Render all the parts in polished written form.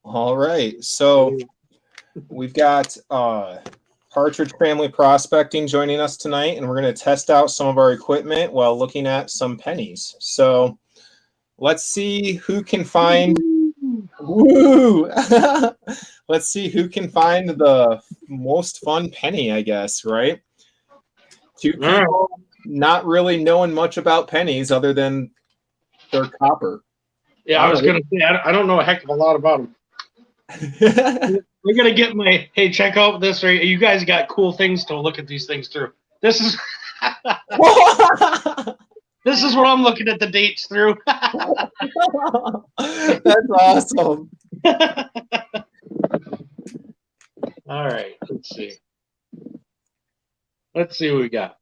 All right. So we've got Partridge Family Prospecting joining us tonight, and we're going to test out some of our equipment while looking at some pennies. So let's see who can find. Woo! Let's see who can find the most fun penny, I guess, right? Two people not really knowing much about pennies other than they're copper. Yeah, I was going to say, I don't know a heck of a lot about them. We're going to get hey, check out this. Right? You guys got cool things to look at these things through. This is this is what I'm looking at the dates through. That's awesome. All right, let's see. Let's see what we got.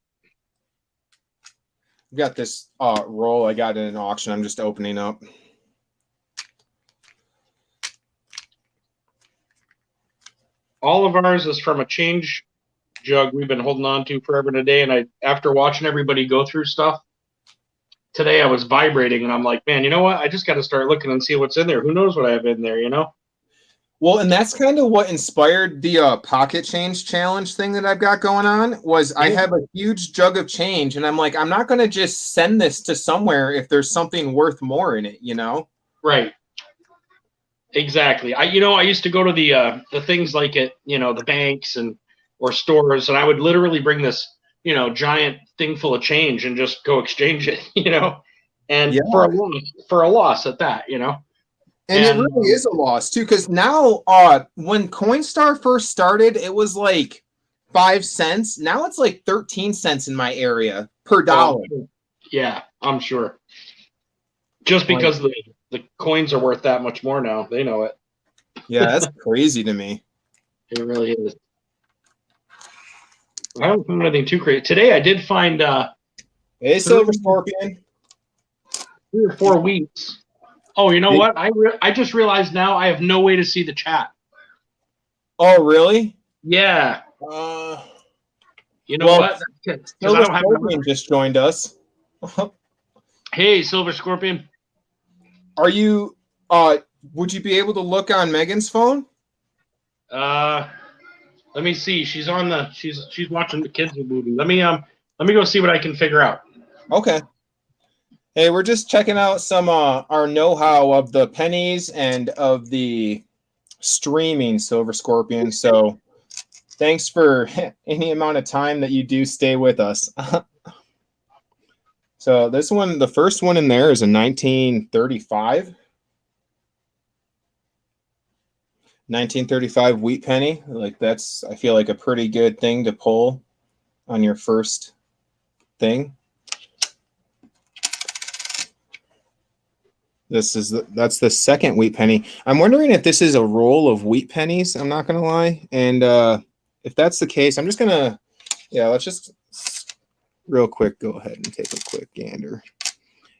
We got this roll I got in an auction. I'm just opening up. All of ours is from a change jug we've been holding on to forever today. And after watching everybody go through stuff today, I was vibrating and I'm like, man, you know what? I just got to start looking and see what's in there. Who knows what I have in there, you know? Well, and that's kind of what inspired the pocket change challenge thing that I've got going on. Was I have a huge jug of change, and I'm like, I'm not going to just send this to somewhere if there's something worth more in it, you know? Right. Exactly. I used to go to the things like at the banks or stores, and I would literally bring this giant thing full of change and just go exchange it, and for a loss at that, And it really is a loss, too, because now when Coinstar first started, it was like 5 cents. Now it's like 13 cents in my area per dollar. Yeah, I'm sure. Just because the coins are worth that much more now. They know it. Yeah, that's crazy to me. It really is. I don't find anything too crazy. Today I did find hey, Silver Scorpion. 3 or 4 weeks. Oh, you know what? I just realized now I have no way to see the chat. Oh, really? Yeah. You know what? Silver Scorpion just joined us. Hey, Silver Scorpion. Are you? Would you be able to look on Megan's phone? Let me see. She's on the. She's watching the kids' movie. Let me go see what I can figure out. Okay. Hey, we're just checking out some our know-how of the pennies and of the streaming, Silver Scorpion. So thanks for any amount of time that you do stay with us. So this one, the first one in there is a 1935. 1935 wheat penny. Like that's, I feel like a pretty good thing to pull on your first thing. That's the second wheat penny. I'm wondering if this is a roll of wheat pennies. I'm not gonna lie, and if that's the case, I'm just gonna, let's just real quick go ahead and take a quick gander.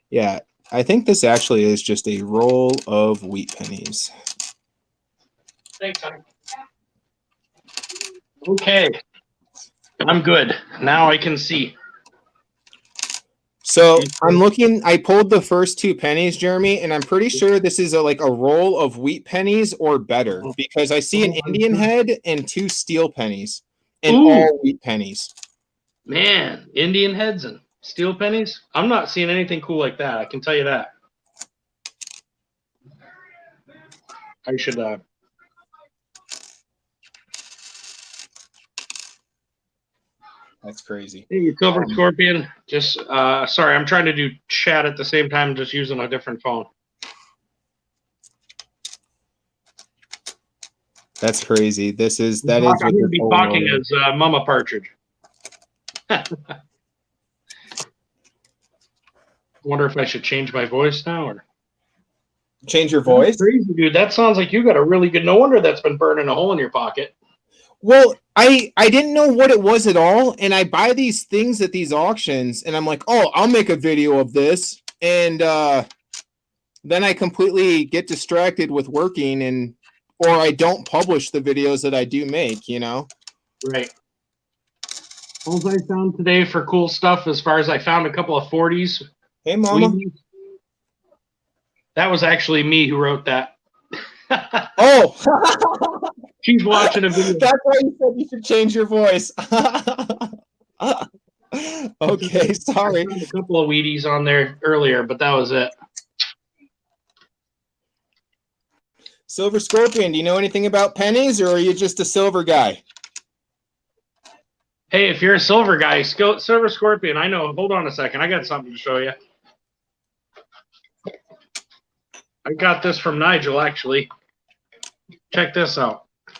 Yeah, I think this actually is just a roll of wheat pennies. Thanks, honey. Okay, I'm good. Now I can see. So I'm looking, I pulled the first 2 pennies, Jeremy, and I'm pretty sure this is like a roll of wheat pennies or better, because I see an Indian head and 2 steel pennies and all wheat pennies. Man, Indian heads and steel pennies? I'm not seeing anything cool like that. I can tell you that. I should That's crazy. Hey, Silver Scorpion. Just sorry, I'm trying to do chat at the same time, just using a different phone. That's crazy. That is. I'm going to be talking as Mama Partridge. Wonder if I should change my voice now or change your voice. That's crazy, dude. That sounds like you got a really good. No wonder that's been burning a hole in your pocket. Well, I didn't know what it was at all, and I buy these things at these auctions, and I'm like, oh, I'll make a video of this, and then I completely get distracted with working, or I don't publish the videos that I do make, you know? Right. All I found today for cool stuff, as far as I found a couple of 40s. Hey, Mama. That was actually me who wrote that. Oh, She's watching a video. that's why you said you should change your voice. Okay, sorry. I found a couple of Wheaties on there earlier, but that was it. Silver Scorpion, do you know anything about pennies, or are you just a silver guy? Hey, if you're a silver guy, Silver Scorpion, I know. Hold on a second. I got something to show you. I got this from Nigel, actually. Check this out. I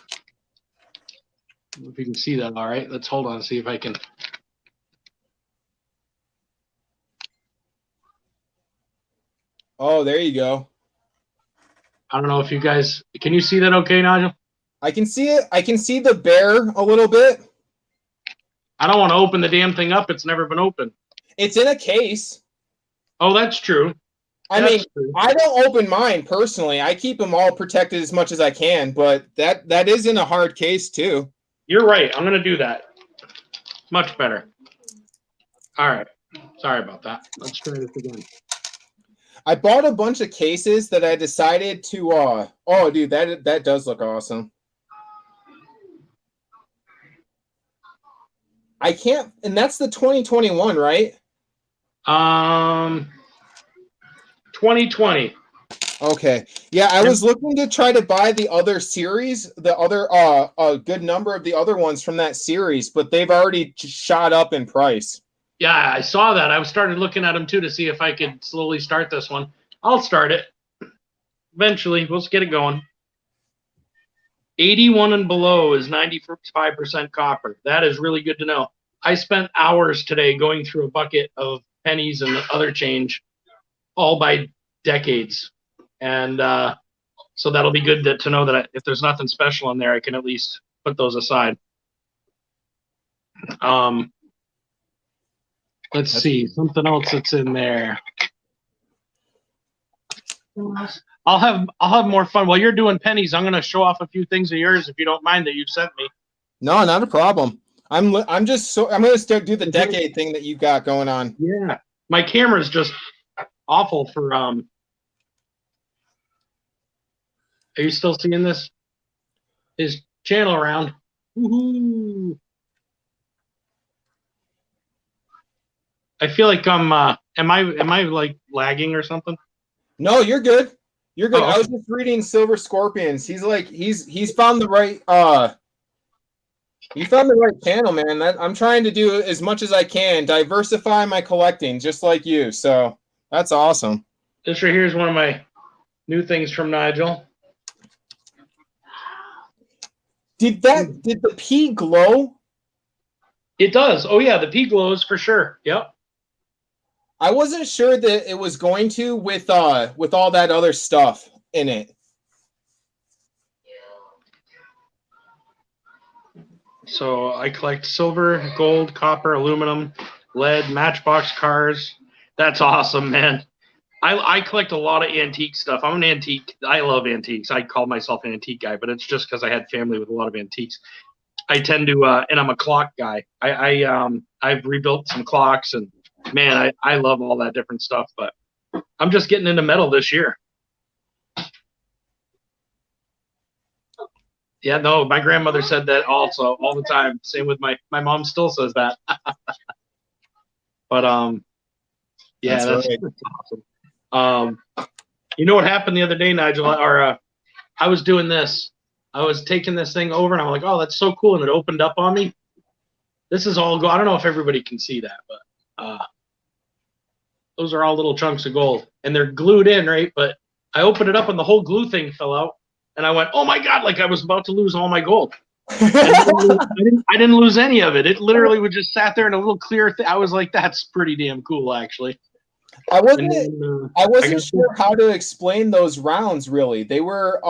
don't know if you can see that all right. Let's hold on and see if I can. Oh, there you go. I don't know if you guys can you see that okay, Nigel? I can see it. I can see the bear a little bit. I don't want to open the damn thing up. It's never been opened. It's in a case. Oh, that's true. I mean, I don't open mine personally. I keep them all protected as much as I can, but that is in a hard case too. You're right. I'm going to do that. Much better. All right. Sorry about that. Let's try this again. I bought a bunch of cases that I decided to oh dude, that does look awesome. I can't, and that's the 2021, right? 2020. Okay. Yeah, I was looking to try to buy the other series, the other a good number of the other ones from that series, but they've already shot up in price. Yeah, I saw that. I started looking at them too to see if I could slowly start this one. I'll start it. Eventually, we'll just get it going. 81 and below is 95% copper. That is really good to know. I spent hours today going through a bucket of pennies and other change, all by decades. And so that'll be good to know that if there's nothing special in there, I can at least put those aside. Let's see, something else that's in there. I'll have more fun while you're doing pennies. I'm gonna show off a few things of yours if you don't mind that you've sent me. No, not a I'm gonna do the decade thing that you've got going on. Yeah, my camera's just awful for Are you still seeing this? His channel around. Woohoo! I feel like I'm. Am I like lagging or something? No, you're good. You're good. Oh, okay. I was just reading Silver Scorpions. He's like he's found the right he found the right channel, man. I'm trying to do as much as I can, diversify my collecting, just like you. So that's awesome. This right here is one of my new things from Nigel. Did the P glow? It does. Oh yeah, the P glows for sure. Yep. I wasn't sure that it was going to with all that other stuff in it. So I collect silver, gold, copper, aluminum, lead, Matchbox cars. That's awesome, man. I collect a lot of antique stuff. I'm an antique. I love antiques. I call myself an antique guy, but it's just because I had family with a lot of antiques. I tend to, and I'm a clock guy. I've rebuilt some clocks, and man, I love all that different stuff. But I'm just getting into metal this year. Yeah, no, my grandmother said that also all the time. Same with my mom still says that. But yeah, that's right. awesome. You know what happened the other day, Nigel? Or I was doing this. I was taking this thing over, and I'm like, "Oh, that's so cool!" And it opened up on me. This is all gold. I don't know if everybody can see that, but those are all little chunks of gold, and they're glued in, right? But I opened it up, and the whole glue thing fell out, and I went, "Oh my god!" Like I was about to lose all my gold. I didn't lose any of it. It literally would just sat there in a little clear thing. I was like, "That's pretty damn cool, actually." I wasn't sure how to explain those rounds. Really, they were.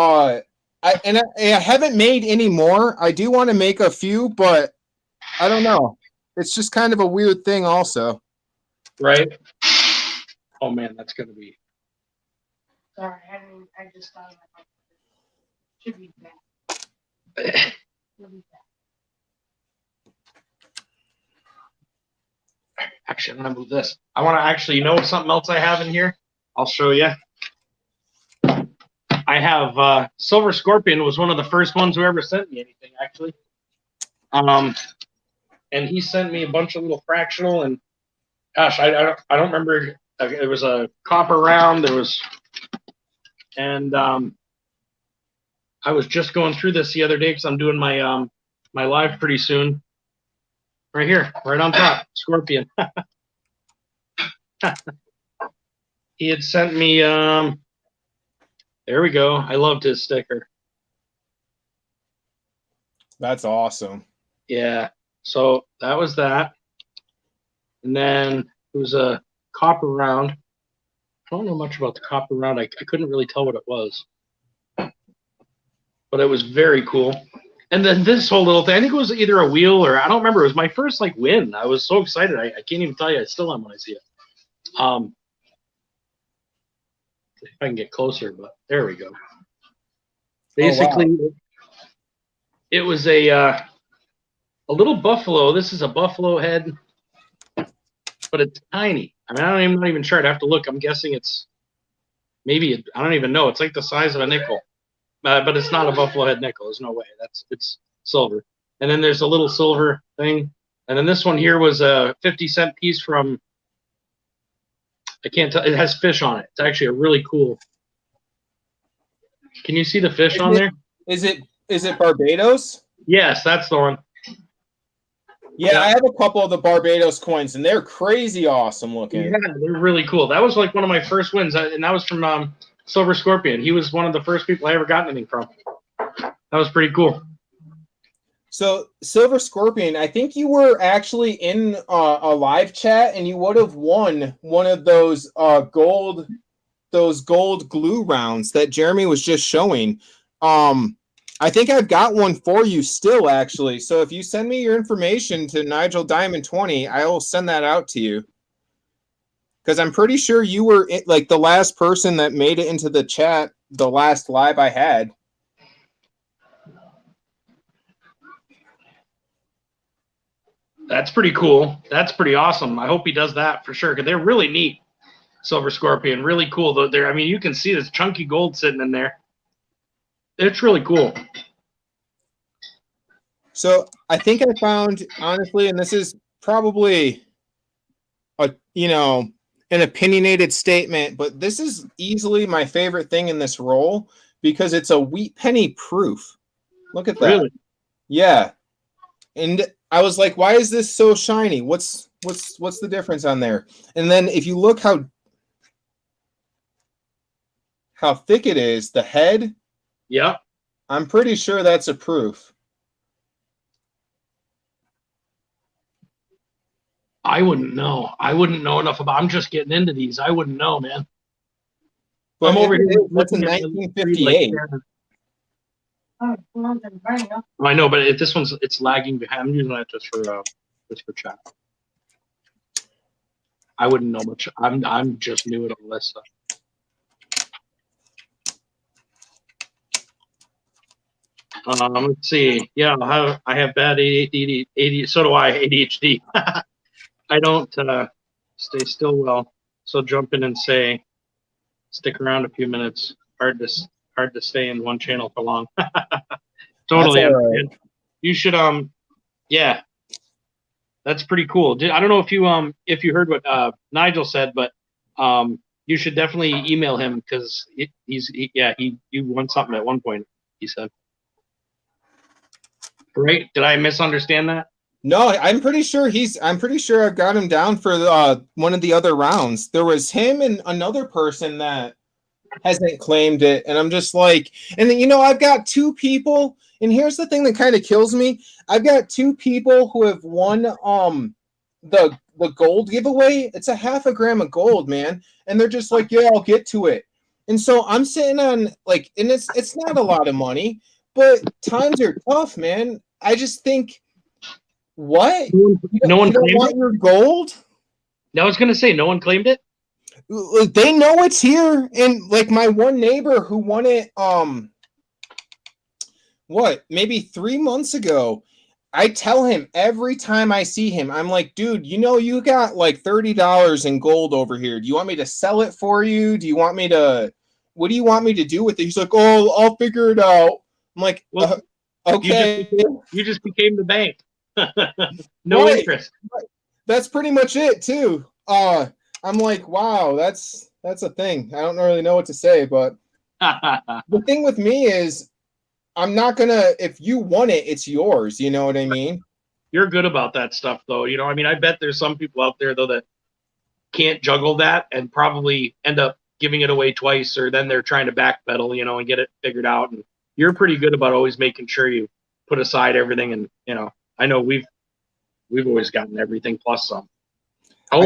I haven't made any more. I do want to make a few, but I don't know. It's just kind of a weird thing, also. Right. Oh man, that's gonna be. Sorry, I just thought it should be back. Actually, I'm gonna move this. I want to actually, you know, something else I have in here. I'll show you. I have Silver Scorpion was one of the first ones who ever sent me anything, actually. And he sent me a bunch of little fractional, and gosh, I don't remember. It was a copper round. There was, and I was just going through this the other day because I'm doing my my live pretty soon. Right here, right on top, Scorpion. He had sent me. There we go. I loved his sticker. That's awesome. Yeah. So that was that. And then it was a copper round. I don't know much about the copper round. I couldn't really tell what it was. But it was very cool. And then this whole little thing, I think it was either a wheel or I don't remember. It was my first like win. I was so excited. I can't even tell you. I still am when I see it. If I can get closer, but there we go. Basically, oh, wow. It was a little buffalo. This is a buffalo head, but it's tiny. I mean, I'm not even sure. I'd have to look. I'm guessing it's maybe, I don't even know. It's like the size of a nickel, but it's not a buffalo head nickel. There's no way. It's silver. And then there's a little silver thing. And then this one here was a 50-cent piece from, I can't tell. It has fish on it. It's actually a really cool. Can you see the fish on there? Is it Barbados? Yes, that's the one. Yeah, I have a couple of the Barbados coins, and they're crazy awesome looking. Yeah, they're really cool. That was like one of my first wins, and that was from Silver Scorpion. He was one of the first people I ever got anything from. That was pretty cool. So Silver Scorpion, I think you were actually in a live chat, and you would have won one of those gold glue rounds that Jeremy was just showing. I think I've got one for you still, actually. So if you send me your information to Nigel Diamond 20, I will send that out to you. Because I'm pretty sure you were like the last person that made it into the chat, the last live I had. That's pretty cool. That's pretty awesome. I hope he does that for sure, because they're really neat. Silver Scorpion, really cool. Though I mean, you can see this chunky gold sitting in there. It's really cool. So I think I found, honestly, and this is probably an opinionated statement, but this is easily my favorite thing in this roll because it's a wheat penny proof. Look at that. Really? Yeah. And I was like, why is this so shiny? What's the difference on there? And then if you look how thick it is, the head. Yeah. I'm pretty sure that's a proof. I wouldn't know. I wouldn't know enough about. I'm just getting into these. I wouldn't know, man. But I'm over here. That's in 1958. I know, but this one's it's lagging behind. I'm using that just for chat. I wouldn't know much. I'm just new at all this stuff. Let's see. Yeah, I have bad ADHD. So do I. ADHD. I don't stay still well. So jump in and say, stick around a few minutes. Hard to stay in one channel for long. Totally. Right. You should yeah. That's pretty cool. I don't know if you heard what Nigel said, but you should definitely email him because you won something at one point. He said. Right? Did I misunderstand that? No, I'm pretty sure I've got him down for one of the other rounds. There was him and another person that hasn't claimed it, and I'm just like, and then I've got two people, and here's the thing that kind of kills me. I've got two people who have won the gold giveaway. It's a 0.5 gram of gold, man, and they're just like, yeah, I'll get to it. And so I'm sitting on like, and it's not a lot of money, but times are tough, man. I just think, what? No one claimed want it? your gold? I was gonna say no one claimed it. They know it's here, and like my one neighbor who won it, maybe 3 months ago. I tell him every time I see him, I'm like, dude, you got like $30 in gold over here. Do you want me to sell it for you? Do you want me to? what do you want me to do with it? He's like, oh, I'll figure it out. I'm like, Well, okay. You just became the bank. No Right. interest. That's pretty much it too. I'm like, wow, that's a thing. I don't really know what to say, but the thing with me is I'm not gonna, if you want it, it's yours. You know what I mean? You're good about that stuff, though. You know, I mean, I bet there's some people out there, though, that can't juggle that and probably end up giving it away twice, or then they're trying to backpedal, you know, and get it figured out. And you're pretty good about always making sure you put aside everything. And, you know, I know we've always gotten everything plus some. Oh,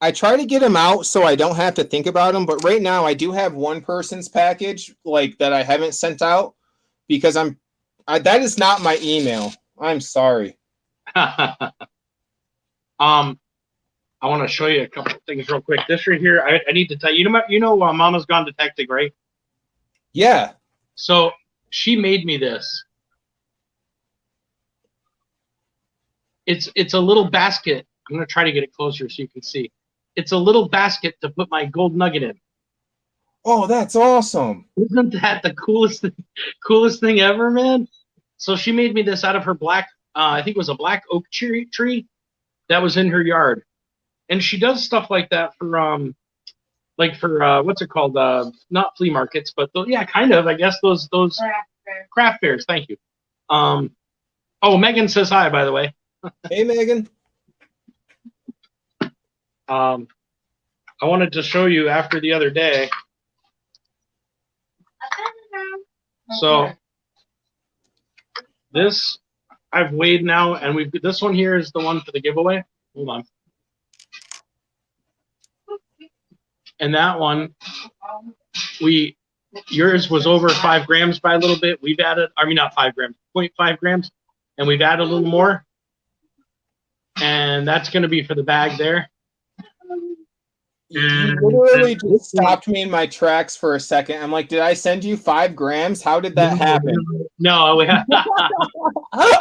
I try to get them out so I don't have to think about them. But right now I do have one person's package like that I haven't sent out because that is not my email. I'm sorry. I want to show you a couple of things real quick. This right here, I need to tell you. You know, Mama's Gone Detective, right? Yeah. So she made me this. It's a little basket. I'm gonna try to get it closer so you can see. It's a little basket to put my gold nugget in. Oh, that's awesome. Isn't that the coolest thing ever, man? So she made me this out of her black, I think it was a black oak tree that was in her yard. And she does stuff like that for what's it called? Not flea markets, but yeah, kind of. I guess those craft fairs. Thank you. Oh, Megan says hi, by the way. Hey, Megan. I wanted to show you after the other day. So this I've weighed now, and this one here is the one for the giveaway. Hold on. And that one, yours was over 5 grams by a little bit. We've added, I mean, not 5 grams, 0.5 grams, and we've added a little more. And that's going to be for the bag there. You literally just stopped me in my tracks for a second. I'm like, did I send you 5 grams? How did that happen? No,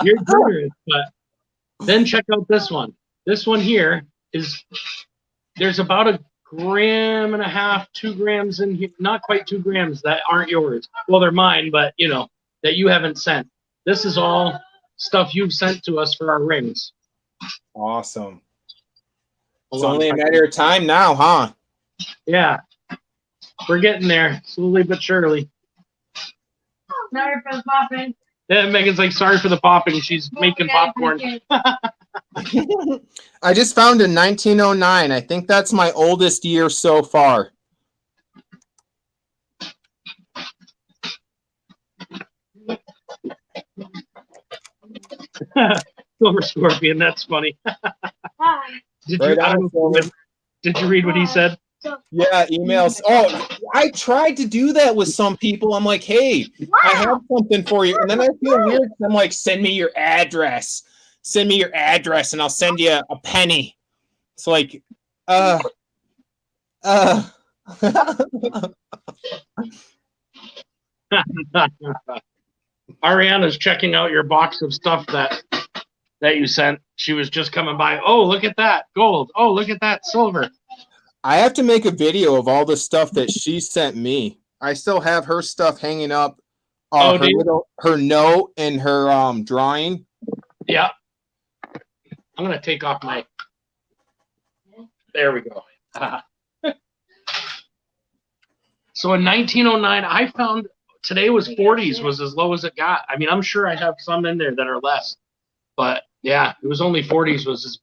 you're generous. But then check out this one. This one here there's about 1.5 grams, 2 grams in here, not quite 2 grams that aren't yours. Well, they're mine, but you know, that you haven't sent. This is all stuff you've sent to us for our rings. Awesome. It's only a matter of time now, huh? Yeah. We're getting there, slowly but surely. Sorry for the popping. Yeah, Megan's like, sorry for the popping. She's making popcorn. I just found a 1909. I think that's my oldest year so far. Silver Scorpion, that's funny. Hi. Did you read what he said? Yeah, emails. Oh, I tried to do that with some people. I'm like, hey, I have something for you. And then I feel weird. I'm like, send me your address. Send me your address and I'll send you a penny. It's like, Ariana's checking out your box of stuff that you sent. She was just coming by. Oh, look at that gold. Oh, look at that silver. I have to make a video of all the stuff that she sent me. I still have her stuff hanging up. Her note and her drawing. Yeah. I'm gonna take off my. There we go. So in 1909, I found today was 40s was as low as it got. I mean, I'm sure I have some in there that are less, but yeah, it was only 40s was as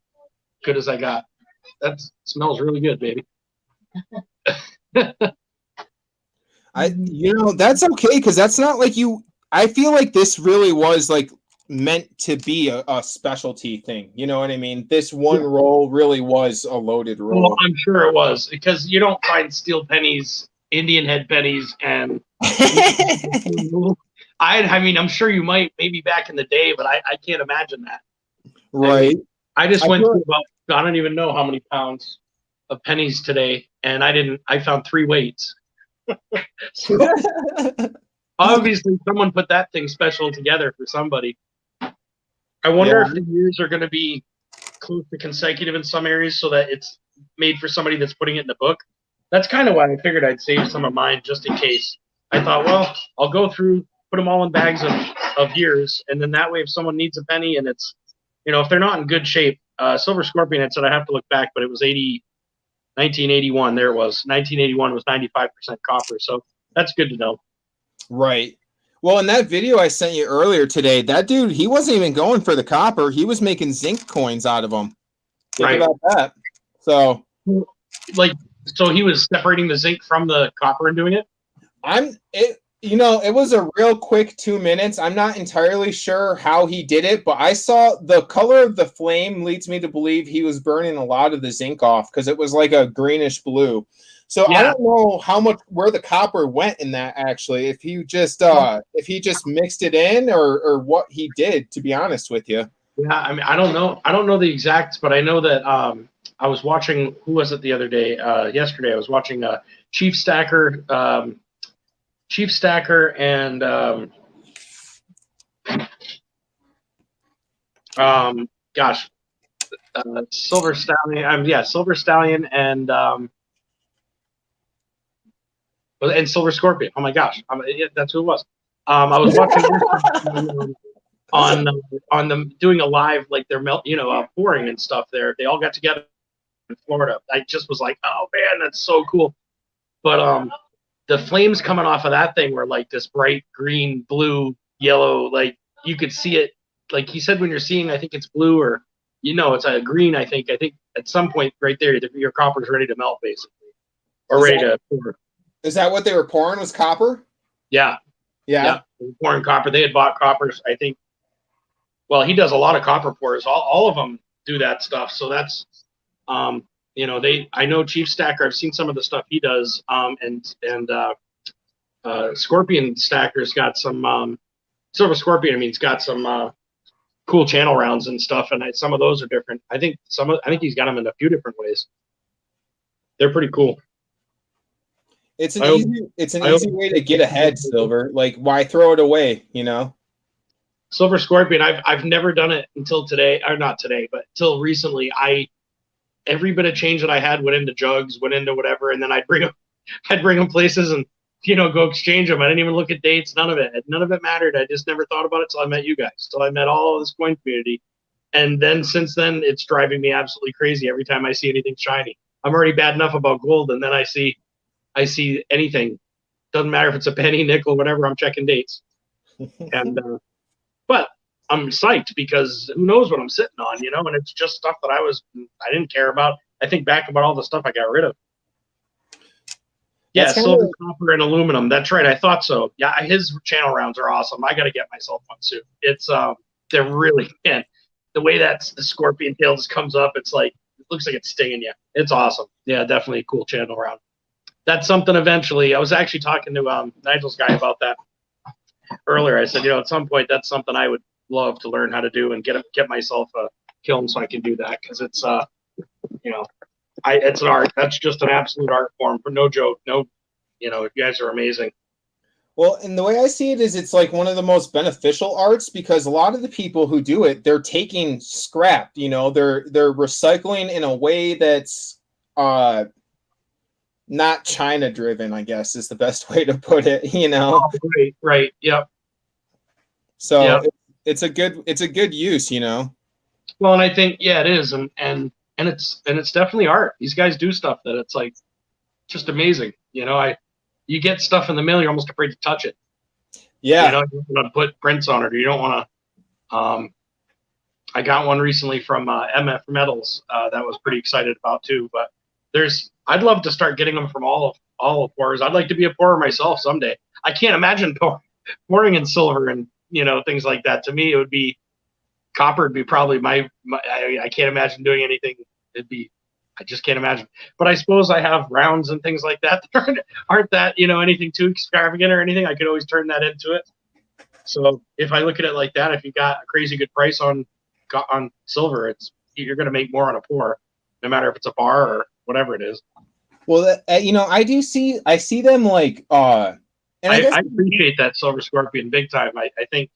good as I got. That smells really good, baby. That's okay because that's not like you. I feel like this really was like meant to be a specialty thing. You know what I mean? This one roll really was a loaded roll. Well, I'm sure it was because you don't find steel pennies, Indian head pennies, and I mean, I'm sure you might maybe back in the day, but I can't imagine that. Right. I just went through about, I don't even know how many pounds of pennies today, and I found 3 weights. So, obviously, someone put that thing special together for somebody. I wonder if the years are going to be close to consecutive in some areas so that it's made for somebody that's putting it in the book. That's kind of why I figured I'd save some of mine just in case. I thought, well, I'll go through, put them all in bags of years, and then that way, if someone needs a penny and it's, if they're not in good shape, Silver Scorpion had said I have to look back, but it was 1981. There it was. 1981 was 95% copper, so that's good to know. Right. Well, in that video I sent you earlier today, that dude, he wasn't even going for the copper. He was making zinc coins out of them. Think about that. So, so he was separating the zinc from the copper and doing it? It was a real quick 2 minutes. I'm not entirely sure how he did it, but I saw the color of the flame leads me to believe he was burning a lot of the zinc off because it was like a greenish blue. So yeah. I don't know where the copper went in that actually. If he just mixed it in or what he did, to be honest with you. Yeah, I mean, I don't know the exacts, but I know that I was watching, who was it the other day? Yesterday I was watching Chief Stacker and Silver Stallion. Silver Stallion and Silver Scorpion. Oh my gosh, that's who it was. I was watching on them doing a live, like they're pouring and stuff there. They all got together in Florida. I just was like, oh man, that's so cool. But the flames coming off of that thing were like this bright green, blue, yellow, like you could see it. Like he said, when you're seeing, I think it's blue or, it's a green. I think at some point right there, your copper's ready to melt basically, or ready to pour. Is that what they were pouring? Was copper? Yeah. Yeah. They were pouring copper. They had bought coppers, I think. Well, he does a lot of copper pours. All of them do that stuff. So that's, I know Chief Stacker. I've seen some of the stuff he does. And Scorpion Stacker's got some, Silver Scorpion, he's got some cool channel rounds and stuff. And some of those are different. I think he's got them in a few different ways. They're pretty cool. It's an easy way to get ahead, Silver. Like, why throw it away, Silver Scorpion, I've never done it until today, or not today, but till recently. Every bit of change that I had went into jugs, went into whatever, and then I'd bring them places and go exchange them. I didn't even look at dates, none of it mattered. I just never thought about it till I met you guys, till I met all of this coin community, and then since then it's driving me absolutely crazy every time I see anything shiny. I'm already bad enough about gold, and then I see anything, doesn't matter if it's a penny, nickel, whatever. I'm checking dates, and but I'm psyched because who knows what I'm sitting on, and it's just stuff that I didn't care about. I think back about all the stuff I got rid of. Yeah, silver, copper, and aluminum. That's right. I thought so. Yeah, his channel rounds are awesome. I got to get myself one soon. It's they're really, man, the way that the scorpion tail just comes up, it's like it looks like it's stinging you. It's awesome. Yeah, definitely a cool channel round. That's something eventually. I was actually talking to Nigel's guy about that earlier. I said, at some point, that's something I would love to learn how to do and get myself a kiln so I can do that, because it's it's an art. That's just an absolute art form, for no joke. No, you guys are amazing. Well, and the way I see it is it's like one of the most beneficial arts, because a lot of the people who do it, they're taking scrap, they're recycling in a way that's not China driven, I guess is the best way to put it, Oh, right. Yep. So yep. It's a good use, Well, and I think, yeah, it is. And it's definitely art. These guys do stuff that it's like just amazing. You get stuff in the mail, you're almost afraid to touch it. Yeah. You don't want to put prints on it, or you don't want to. I got one recently from MF Metals that I was pretty excited about too. But I'd love to start getting them from all of pourers. I'd like to be a pourer myself someday. I can't imagine pouring in silver and things like that. To me, it would be copper. Would be probably I can't imagine doing anything. I just can't imagine. But I suppose I have rounds and things like that aren't that anything too extravagant or anything. I could always turn that into it. So if I look at it like that, if you got a crazy good price on silver, you're going to make more on a pour, no matter if it's a bar or whatever it is. Well, I see them like, and I appreciate that Silver Scorpion big time. I think,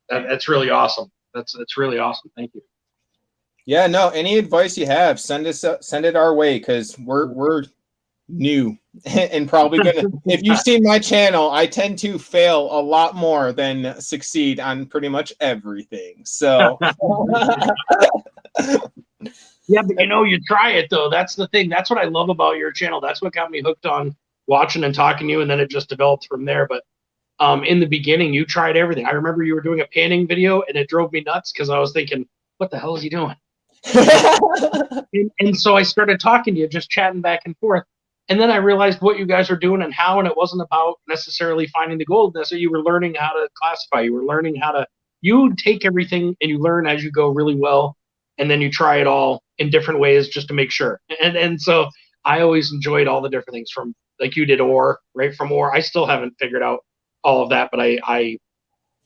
that's really awesome. That's really awesome. Thank you. Yeah, no, any advice you have, send it our way, because we're new and probably gonna, if you've seen my channel, I tend to fail a lot more than succeed on pretty much everything. So Yeah, but you try it though. That's the thing. That's what I love about your channel. That's what got me hooked on watching and talking to you, and then it just developed from there. But in the beginning, you tried everything. I remember you were doing a panning video, and it drove me nuts because I was thinking, "What the hell is he doing?" And so I started talking to you, just chatting back and forth. And then I realized what you guys were doing and how, and it wasn't about necessarily finding the gold. So you were learning how to classify. You were learning how to, you take everything and you learn as you go really well. And then you try it all in different ways just to make sure. And so I always enjoyed all the different things from, like you did ore, right from ore. I still haven't figured out all of that, but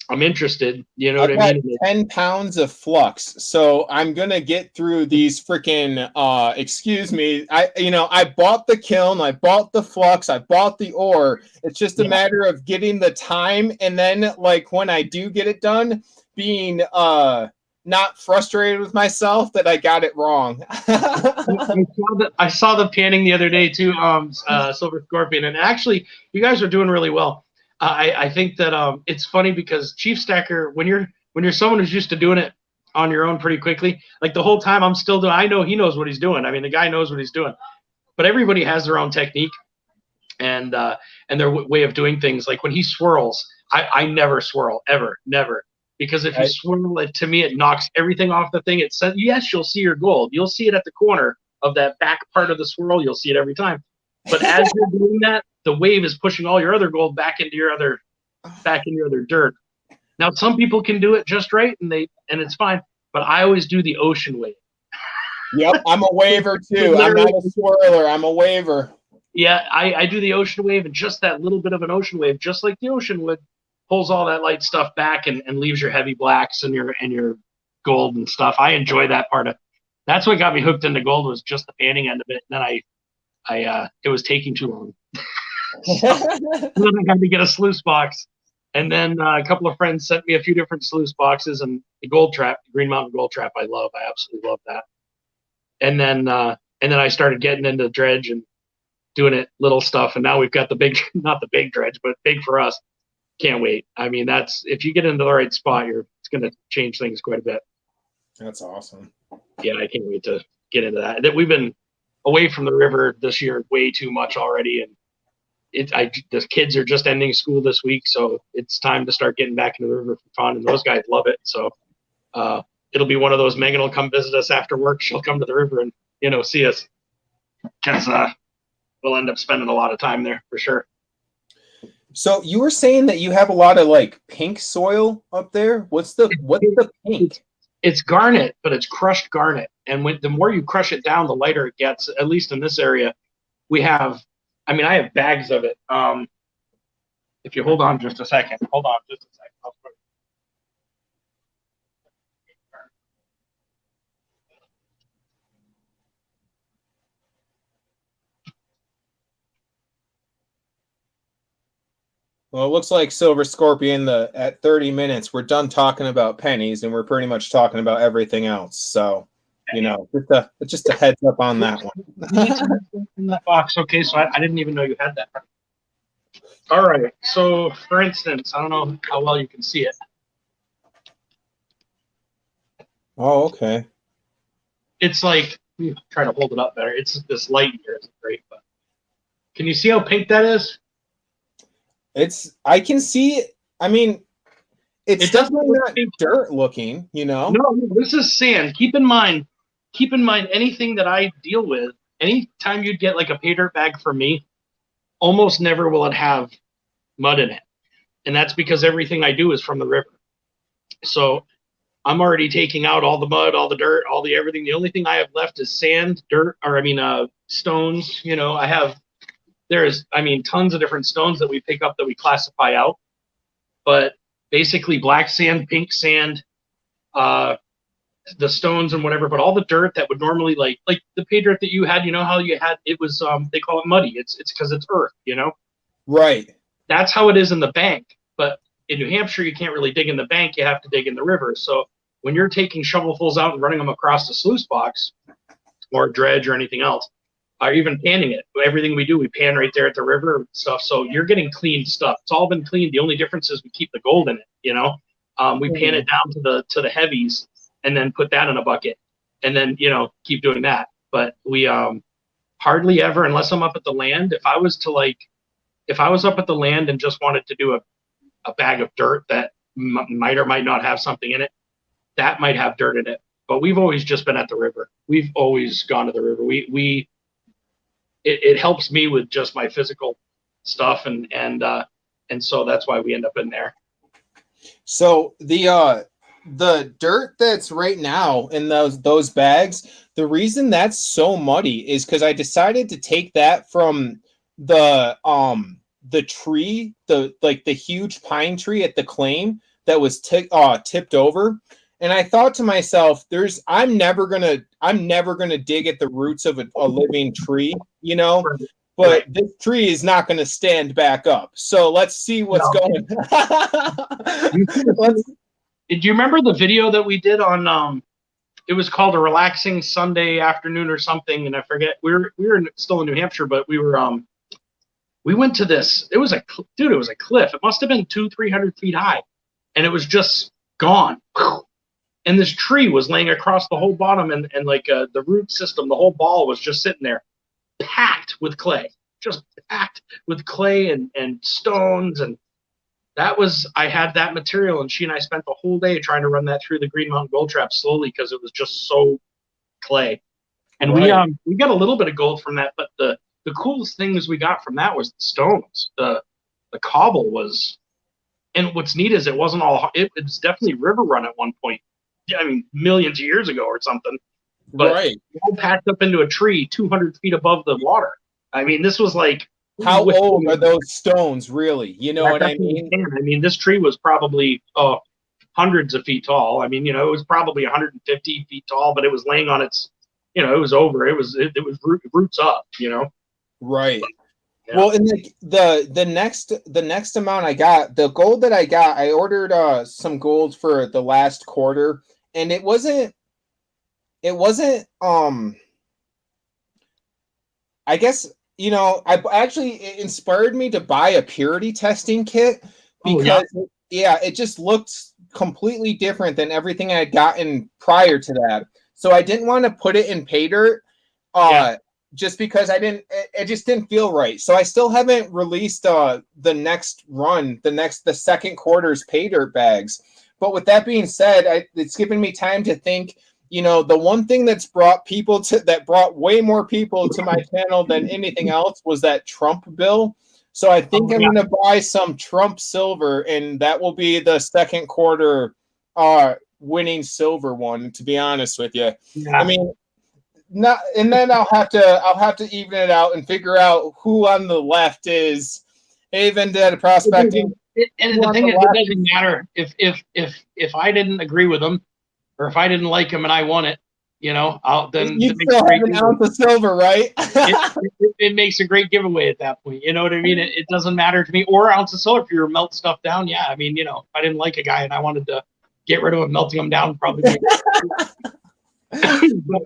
I'm interested. You know what I I've mean? got 10 pounds of flux, so I'm gonna get through these freaking excuse me. I bought the kiln, I bought the flux, I bought the ore. It's just a matter of getting the time, and then like when I do get it done, being not frustrated with myself that I got it wrong. I saw the panning the other day too, Silver Scorpion, and actually, you guys are doing really well. I think that it's funny because Chief Stacker, when you're someone who's used to doing it on your own pretty quickly, like the whole time I'm still doing. I know he knows what he's doing. I mean, the guy knows what he's doing, but everybody has their own technique and their way of doing things. Like when he swirls, I never swirl ever, never. Because if you swirl it, to me, it knocks everything off the thing. It says, yes, you'll see your gold. You'll see it at the corner of that back part of the swirl. You'll see it every time. But as you're doing that, the wave is pushing all your other gold back into your other dirt. Now, some people can do it just right, and it's fine. But I always do the ocean wave. Yep, I'm a waver too. I'm not a swirler. I'm a waver. Yeah, I do the ocean wave, and just that little bit of an ocean wave, just like the ocean would, pulls all that light stuff back and leaves your heavy blacks and your gold and stuff. I enjoy that part of. That's what got me hooked into gold, was just the panning end of it. And then it was taking too long. So then I had to get a sluice box, and then a couple of friends sent me a few different sluice boxes, and the gold trap, the Green Mountain gold trap, I absolutely love that. And then I started getting into dredge and doing it little stuff, and now we've got the big, not the big dredge, but big for us. Can't wait. I mean, that's, if you get into the right spot, it's going to change things quite a bit. That's awesome. Yeah, I can't wait to get into that. That we've been away from the river this year way too much already, and the kids are just ending school this week, so it's time to start getting back into the river for fun, and those guys love it. So it'll be one of those. Megan will come visit us after work. She'll come to the river and see us, because we'll end up spending a lot of time there for sure. So you were saying that you have a lot of like pink soil up there. What's the pink? It's garnet, but it's crushed garnet. And the more you crush it down, the lighter it gets. At least in this area, I have bags of it. If you hold on just a second, Well, it looks like Silver Scorpion, at 30 minutes, we're done talking about pennies, and we're pretty much talking about everything else. So, just a heads up on that one. In that box. Okay, so I didn't even know you had that. All right. So, for instance, I don't know how well you can see it. Oh, okay. It's like, try to hold it up better. It's this light here isn't great, but can you see how pink that is? I can see. I mean, it's definitely not dirt looking, No, this is sand. Keep in mind, anything that I deal with, anytime you'd get like a pay dirt bag from me, almost never will it have mud in it. And that's because everything I do is from the river. So I'm already taking out all the mud, all the dirt, all the everything. The only thing I have left is sand, dirt, stones. There's tons of different stones that we pick up that we classify out. But basically black sand, pink sand, the stones and whatever, but all the dirt that would normally like the pay dirt that you had, how you had, it was, they call it muddy. It's because it's earth, Right. That's how it is in the bank. But in New Hampshire, you can't really dig in the bank. You have to dig in the river. So when you're taking shovelfuls out and running them across the sluice box or dredge or anything else, or even panning it, everything we do, we pan right there at the river and stuff. So you're getting clean stuff. It's all been cleaned. The only difference is we keep the gold in it. We pan it down to the heavies and then put that in a bucket, and then keep doing that. But we hardly ever, unless I'm up at the land. If I was up at the land and just wanted to do a bag of dirt that might or might not have something in it, that might have dirt in it. But we've always just been at the river. We've always gone to the river. It helps me with just my physical stuff, and so that's why we end up in there. So the dirt that's right now in those bags, the reason that's so muddy is because I decided to take that from the tree, the huge pine tree at the claim that was tipped over. And I thought to myself, I'm never gonna dig at the roots of a living tree, but this tree is not gonna stand back up. So let's see what's going. Do you remember the video that we did on? It was called A Relaxing Sunday Afternoon or something, and I forget. We were still in New Hampshire, but we went to this. It was a cliff. It must have been 200-300 feet high, and it was just gone. And this tree was laying across the whole bottom, and like the root system, the whole ball was just sitting there, packed with clay, just packed with clay and stones. And I had that material, and she and I spent the whole day trying to run that through the Green Mountain Gold Trap slowly because it was just so clay. And right. we got a little bit of gold from that, but the coolest things we got from that was the stones. The cobble was, and what's neat is it wasn't all. It's definitely river run at one point. I mean, millions of years ago or something. But right. all packed up into a tree 200 feet above the water. I mean, this was like. How old are those stones, really? You know what I mean? I mean, this tree was probably hundreds of feet tall. I mean, it was probably 150 feet tall, but it was laying on its, it was over. It was roots up, Right. Yeah. Well, and the next amount I got, the gold that I got, I ordered some gold for the last quarter, and it wasn't I guess it inspired me to buy a purity testing kit because it just looked completely different than everything I had gotten prior to that. So I didn't want to put it in pay dirt just because it just didn't feel right. So I still haven't released the next run, the second quarter's pay dirt bags. But with that being said, it's given me time to think. The one thing that brought way more people to my channel than anything else was that Trump bill. So I think I'm going to buy some Trump silver, and that will be the second quarter winning silver one, to be honest with you. Yeah. I mean, and then I'll have to even it out and figure out who on the left is Vendetta prospecting. And the thing is, it doesn't matter if I didn't agree with them. Or if I didn't like him and I won it, then you still have an ounce of silver, right? it makes a great giveaway at that point. You know what I mean? It doesn't matter to me. Or an ounce of silver if you were melting stuff down. Yeah, I mean, if I didn't like a guy and I wanted to get rid of him, melting him down probably.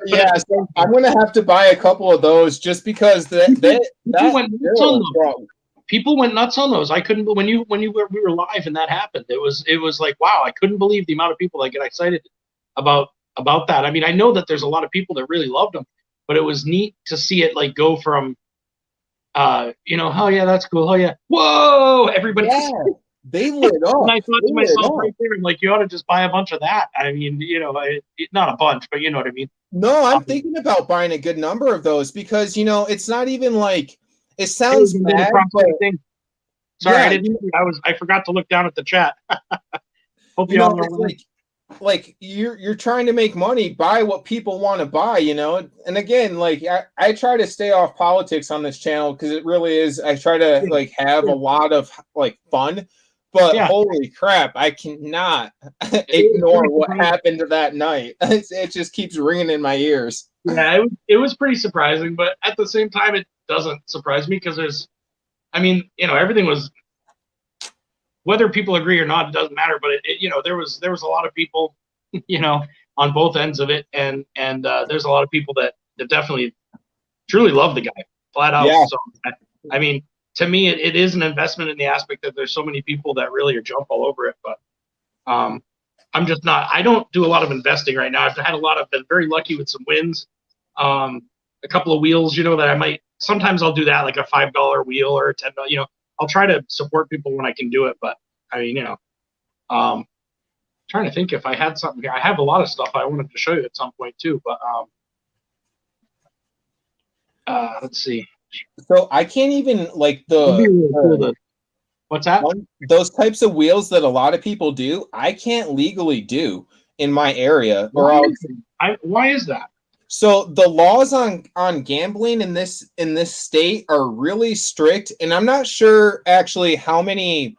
Yeah, so I'm gonna have to buy a couple of those just because people went nuts on those. I couldn't. We were live and that happened. It was like, wow, I couldn't believe the amount of people that get excited about that. I mean, I know that there's a lot of people that really loved them, but it was neat to see it like go from, oh yeah, that's cool. Oh yeah, whoa, everybody. Yeah, they lit up. And I thought to myself right there, like, you ought to just buy a bunch of that. I mean, not a bunch, but you know what I mean. No, I'm thinking about buying a good number of those because it's not even like it sounds bad. But, sorry, yeah, I forgot to look down at the chat. Hope you all know. Like you're trying to make money, buy what people want to buy, and again, like I try to stay off politics on this channel because it really is, I try to like have a lot of like fun, but holy crap, I cannot ignore what happened that night. It just keeps ringing in my ears. Yeah, it was pretty surprising, but at the same time it doesn't surprise me because everything was, whether people agree or not, it doesn't matter. But there was a lot of people you know, on both ends of it. And there's a lot of people that definitely truly love the guy flat out. Yeah. So, I mean, to me, it is an investment in the aspect that there's so many people that really are jump all over it. But I'm just not. I don't do a lot of investing right now. I've had been very lucky with some wins. A couple of wheels, you know, that I might. Sometimes I'll do that, like a $5 wheel or a $10. You know, I'll try to support people when I can do it. But I mean, you know, trying to think if I had something here. I have a lot of stuff I wanted to show you at some point too. But let's see. So I can't even like It'd be really cool to, what's that? those types of wheels that a lot of people do. I can't legally do in my area, or Why is that? so the laws on gambling in this state are really strict, and I'm not sure actually how many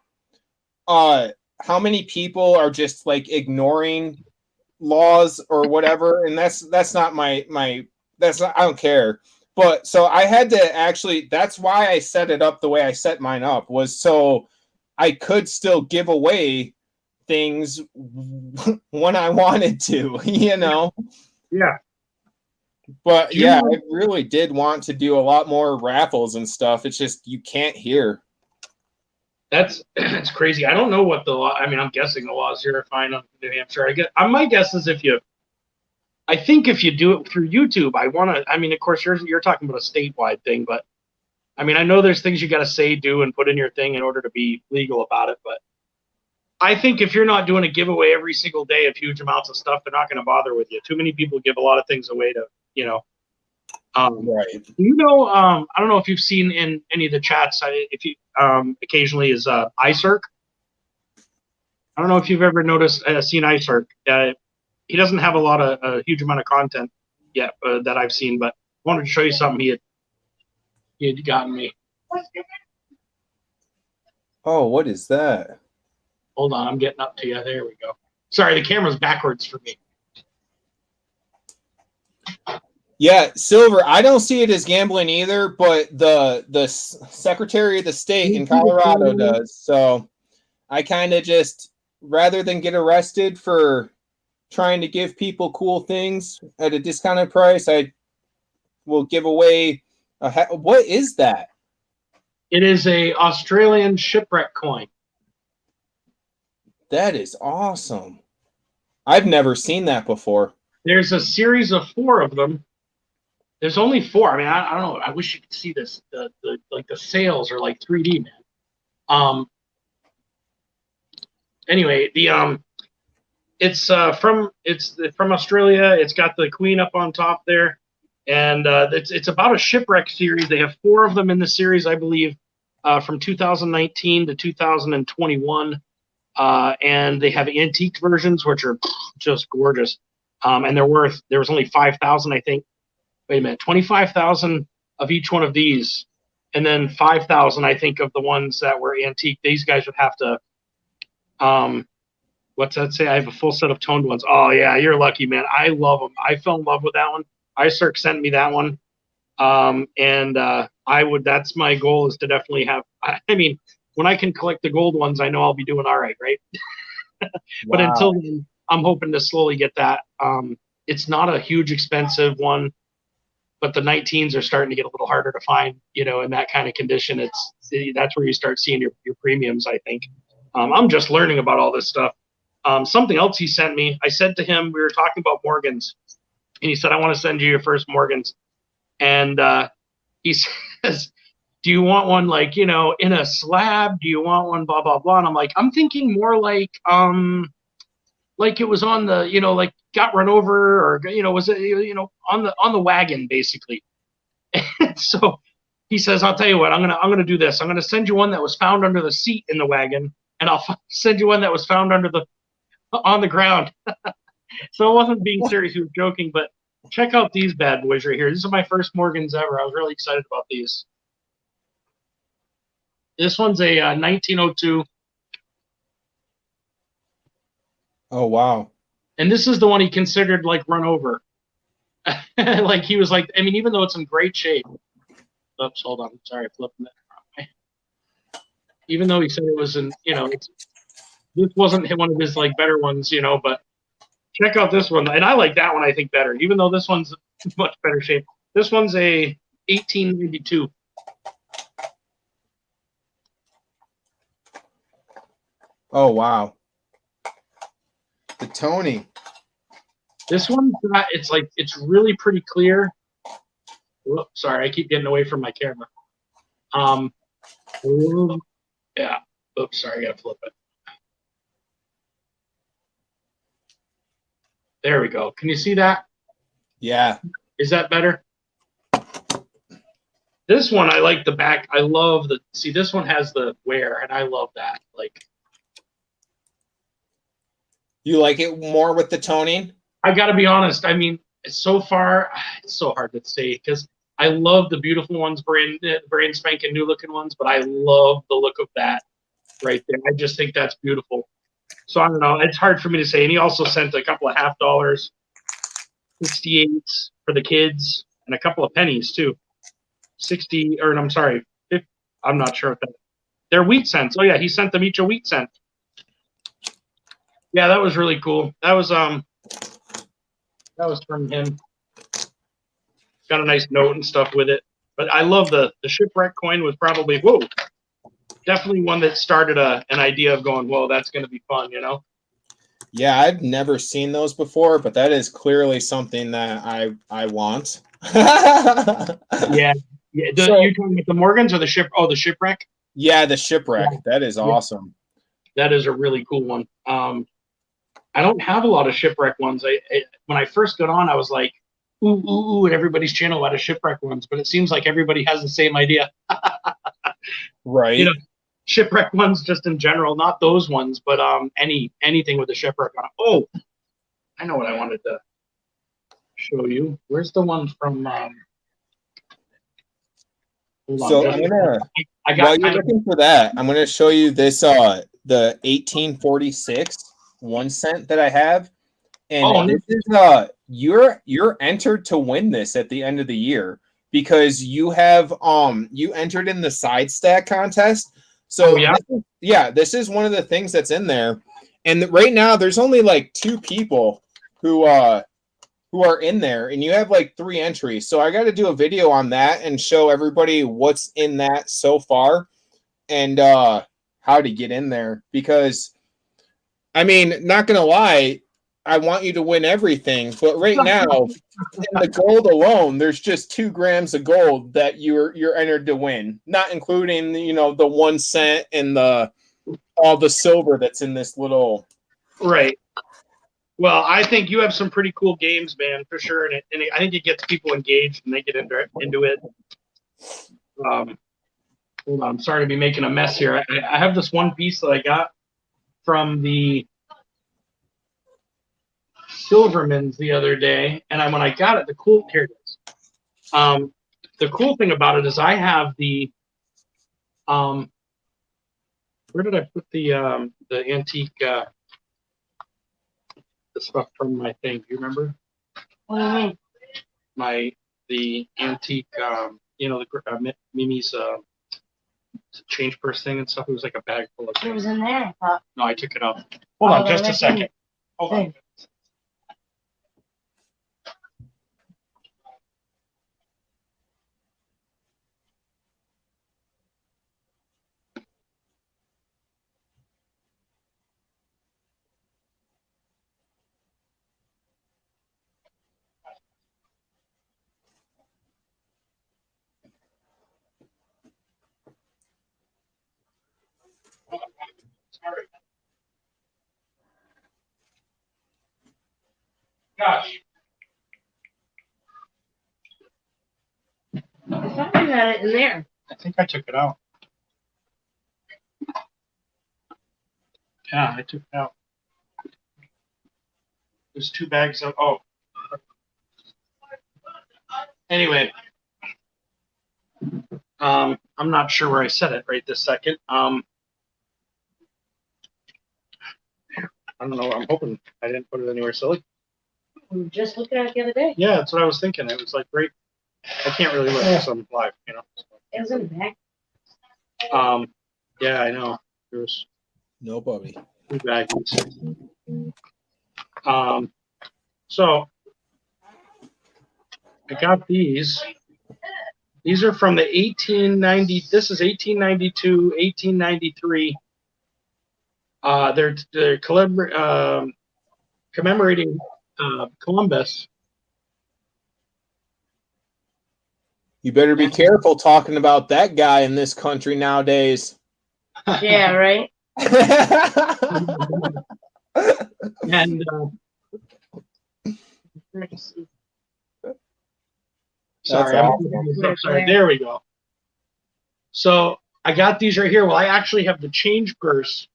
people are just like ignoring laws or whatever, and that's not my that's not, I don't care. But so I had to actually, that's why I set it up the way I set mine up, was so I could still give away things when I wanted to, you know? Yeah. But yeah, I really did want to do a lot more raffles and stuff. It's just you can't hear. That's crazy. I don't know what the law. I mean, I'm guessing the laws here are fine on New Hampshire. My guess is I think if you do it through YouTube, I mean, of course, you're talking about a statewide thing, but I mean, I know there's things you got to say, do, and put in your thing in order to be legal about it. But I think if you're not doing a giveaway every single day of huge amounts of stuff, they're not going to bother with you. Too many people give a lot of things away to, you know. Right. You know, I don't know if you've seen in any of the chats, if you occasionally is iCirc. I don't know if you've ever seen iCirc. He doesn't have a huge amount of content yet that I've seen, but I wanted to show you something he had gotten me. Oh, what is that? Hold on, I'm getting up to you. There we go. Sorry, the camera's backwards for me. Yeah, Silver, I don't see it as gambling either, but the Secretary of the State in Colorado does. So I kind of just, rather than get arrested for trying to give people cool things at a discounted price, I will give away what is that? It is a Australian shipwreck coin. That is awesome. I've never seen that before. There's a series of 4 of them. There's only 4. I mean, I don't know. I wish you could see this. The sails are like 3D, man. Anyway, it's from Australia. It's got the Queen up on top there, and it's about a shipwreck series. They have 4 of them in the series, I believe, from 2019 to 2021, and they have antique versions, which are just gorgeous. And there was only 5,000, I think. Wait a minute, 25,000 of each one of these, and then 5,000, I think, of the ones that were antique. These guys would have to. What's that say? I have a full set of toned ones. Oh yeah, you're lucky, man. I love them. I fell in love with that one. iCirc sent me that one, and I would. That's my goal, is to definitely have. I mean, when I can collect the gold ones, I know I'll be doing all right, right? But until then, I'm hoping to slowly get that. It's not a huge expensive one, but the 19s are starting to get a little harder to find, you know, in that kind of condition. That's where you start seeing your premiums, I think. I'm just learning about all this stuff. Something else he sent me, I said to him, we were talking about Morgans, and he said, I want to send you your first Morgans. And he says, do you want one like, you know, in a slab? Do you want one blah, blah, blah? And I'm like, I'm thinking more like it was on the, you know, like got run over, or, you know, was it, you know, on the wagon, basically. And so he says, I'll tell you what, I'm gonna do this. I'm gonna send you one that was found under the seat in the wagon, and I'll send you one that was found on the ground. So I wasn't being serious, he was joking, but check out these bad boys right here. These are my first Morgans ever. I was really excited about these. This one's a 1902. Oh, wow. And this is the one he considered like run over. Like he was like, I mean, even though it's in great shape. Oops, hold on. Sorry, flipping that. Even though he said it was in, you know, this wasn't one of his like better ones, you know, but Check out this one, and I like that one. I think better, even though this one's much better shape. This one's a 1892. Oh wow. The Tony. This one's not, it's really pretty clear. Whoops, sorry, I keep getting away from my camera. Yeah. Oops, sorry, I gotta flip it. There we go. Can you see that? Yeah. Is that better? This one, I like the back. I love see, this one has the wear, and I love that. Like, You like it more with the toning? I got to be honest. I mean, so far, it's so hard to say because I love the beautiful ones, brand spanking new looking ones, but I love the look of that right there. I just think that's beautiful. So I don't know. It's hard for me to say. And he also sent a couple of $50, 68s for the kids, and a couple of pennies too. 60, or I'm sorry, 50, I'm not sure if they're wheat cents. Oh yeah, he sent them each a wheat cent. Yeah, that was really cool. That was from him. Got a nice note and stuff with it. But I love the shipwreck coin was probably definitely one that started an idea of going, whoa, that's going to be fun, you know? Yeah, I've never seen those before, but that is clearly something that I want. Yeah. So, you talking about the Morgans or the ship? Oh, the shipwreck. Yeah, the shipwreck. Yeah. That is awesome. That is a really cool one. I don't have a lot of shipwreck ones. When I first got on, I was like, ooh, and everybody's channel a lot of shipwreck ones, but it seems like everybody has the same idea. Right. You know, shipwreck ones just in general, not those ones, but anything with a shipwreck on it. Oh, I know what I wanted to show you. Where's the one from? So I'm gonna, while you're looking for that, I'm gonna show you this the 1846 1 cent that I have, and this is you're entered to win this at the end of the year because you have you entered in the side stack contest. So this is one of the things that's in there, and right now there's only like 2 people who are in there, and you have like 3 entries. So I got to do a video on that and show everybody what's in that so far and how to get in there. Because, I mean, not going to lie, I want you to win everything. But right now, in the gold alone, there's just 2 grams of gold that you're entered to win, not including, the 1 cent and all the silver that's in this little. Right. Well, I think you have some pretty cool games, man, for sure, and I think it gets people engaged and they get into it. Hold on, I'm sorry to be making a mess here. I have this one piece that I got from the Silvermans the other day, and when I got it, here it is. The cool thing about it is I have the where did I put the antique the stuff from my thing? Do you remember? What do you mean? The antique Mimi's change purse thing and stuff. It was like a bag full of things. It was in there, I thought. No, I took it out. Hold on just a second. Hold on. Sorry. Gosh. I thought you had it in there. I think I took it out. Yeah, I took it out. There's 2 bags of Anyway. I'm not sure where I set it right this second. I don't know. I'm hoping I didn't put it anywhere silly. We were just looking at it the other day. Yeah, that's what I was thinking. It was like great. I can't really look because I'm live, It was in the bag. Yeah, I know. There's Nobody. 2 baggies. So I got these. These are from the 1890. This is 1892, 1893. They're commemorating Columbus. You better be careful talking about that guy in this country nowadays. Yeah, right. And sorry, I'm putting this up. Sorry, there we go. So I got these right here. Well, I actually have the change purse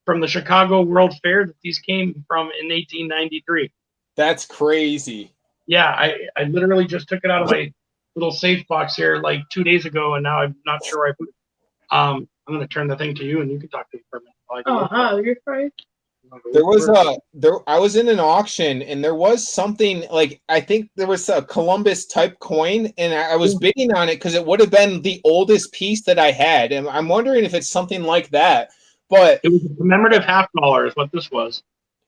from the Chicago World Fair that these came from in 1893. That's crazy. Yeah, I literally just took it out of my little safe box here like 2 days ago, and now I'm not sure where I put it. I'm going to turn the thing to you, and you can talk to me for a minute. You're fine. There was I was in an auction, and there was something like, I think there was a Columbus type coin, and I was bidding on it because it would have been the oldest piece that I had, and I'm wondering if it's something like that. But it was a commemorative $50 is what this was.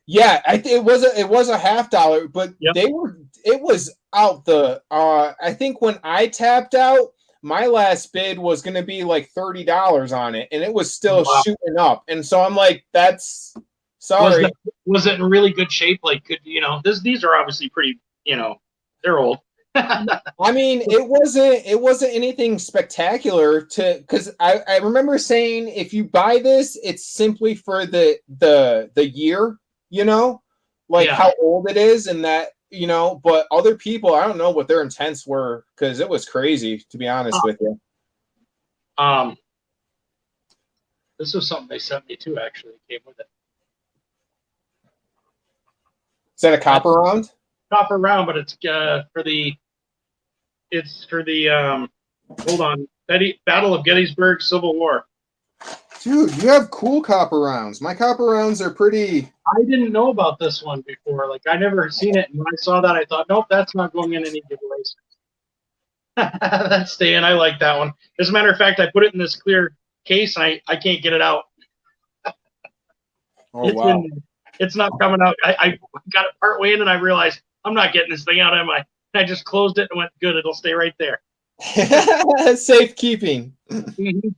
Yeah, it was a $50, but it was out the I think when I tapped out, my last bid was going to be like $30 on it, and it was still shooting up. And so I'm like, that's sorry. Was it in really good shape? Like, these are obviously pretty, they're old. I mean, it wasn't anything spectacular because I remember saying, if you buy this, it's simply for the year, how old it is, and that, but other people, I don't know what their intents were, because it was crazy, to be honest with you. This was something they sent me too, actually. It came with it. Is that a copper round? Copper round, but it's for the hold on, Battle of Gettysburg, Civil War. Dude, you have cool copper rounds. My copper rounds are pretty. I didn't know about this one before. Like, I never seen it, and when I saw that, I thought, nope, that's not going in any giveaways. That's staying. I like that one. As a matter of fact, I put it in this clear case. I can't get it out. Wow. It's not coming out. I got it part way in, and I realized I'm not getting this thing out, am I? I just closed it and went, good, it'll stay right there. Safekeeping. Mm-hmm.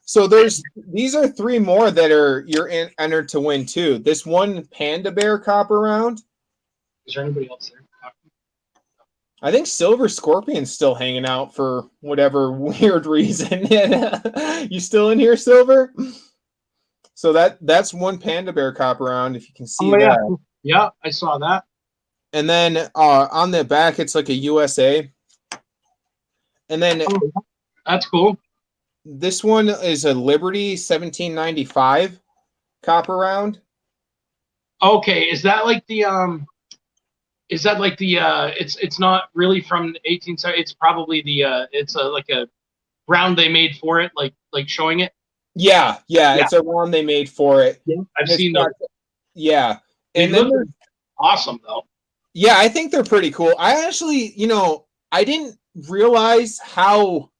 So these are three more that you're entered to win too. This one Panda Bear copper round. Is there anybody else there? I think Silver Scorpion's still hanging out for whatever weird reason. You still in here, Silver? So that's one Panda Bear copper round, if you can see that. Yeah, I saw that. And then on the back, it's like a USA. And then that's cool. This one is a Liberty 1795 copper round. Okay, is that like the it's not really from the 18th, it's probably it's like a round they made for it, like showing it. Yeah, it's a round they made for it. Yeah, I've seen those. Yeah. And then awesome though. Yeah, I think they're pretty cool. I actually, I didn't realize how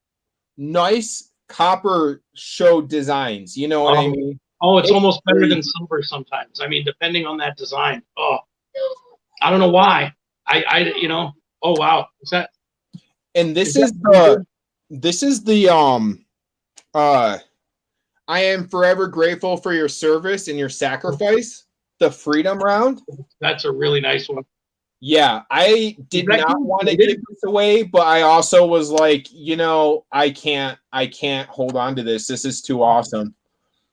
nice copper showed designs. You know what I mean? Oh, it's almost better than silver sometimes. I mean, depending on that design. Oh, I don't know why. Oh wow, what's that? And this is the I am forever grateful for your service and your sacrifice. The Freedom round. That's a really nice one. Yeah, I did not want to give this away, but I also was like, I can't hold on to this. This is too awesome.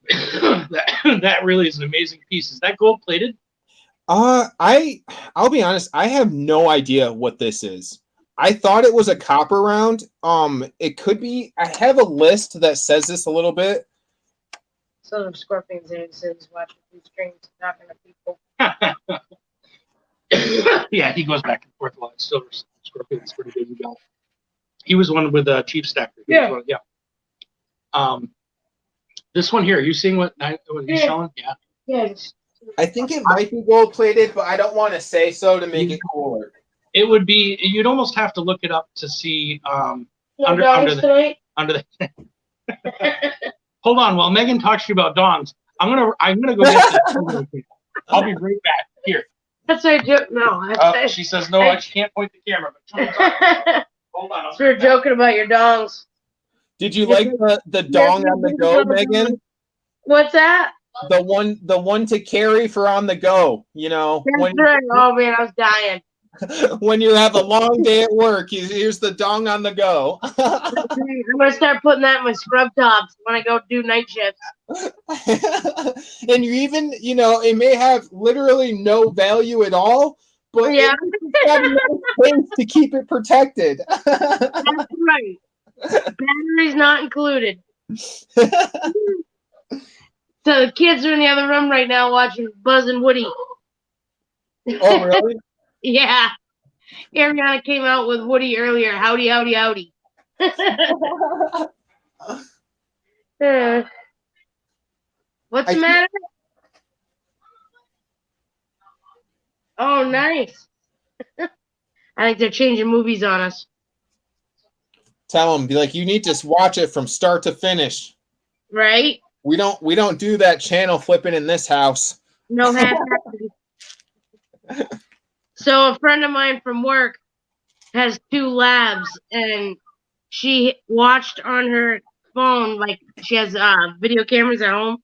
that really is an amazing piece. Is that gold plated? I'll be honest, I have no idea what this is. I thought it was a copper round. It could be. I have a list that says this a little bit. Son of Scorpions says watching these streams, talking to people. Yeah, he goes back and forth a lot. Silver Scorpion's pretty busy guy. He was one with Chief Stacker. Yeah. This one here, are you seeing what he's showing? Yeah. Yeah. I think it might be gold plated, but I don't want to say so to make it cooler. It would be. You'd almost have to look it up to see. Under the. Hold on, while Megan talks to you about dongs, I'm gonna go get this. I'll be right back. Here. That's what I joke. No, Oh, she says no. She can't point the camera. But hold on. So we're joking about your dongs. Did you like the dong on the go, Megan? What's that? The one to carry for on the go. You know, That's right. Oh man, I was dying. when you have a long day at work, here's the dong on the go. I'm gonna start putting that in my scrub tops when I go do night shifts. And you even, you know, it may have literally no value at all, but Yeah, it's got enough space to keep it protected. that's right. Batteries not included. So the kids are in the other room right now watching Buzz and Woody. Oh, really? Yeah. Ariana came out with Woody earlier. Howdy, howdy, howdy. What's the matter? Oh, nice. I think they're changing movies on us. Tell them, be like, you need to watch it from start to finish. Right? We don't do that channel flipping in this house. No half. So a friend of mine from work has 2 labs, and she watched on her phone, like she has video cameras at home,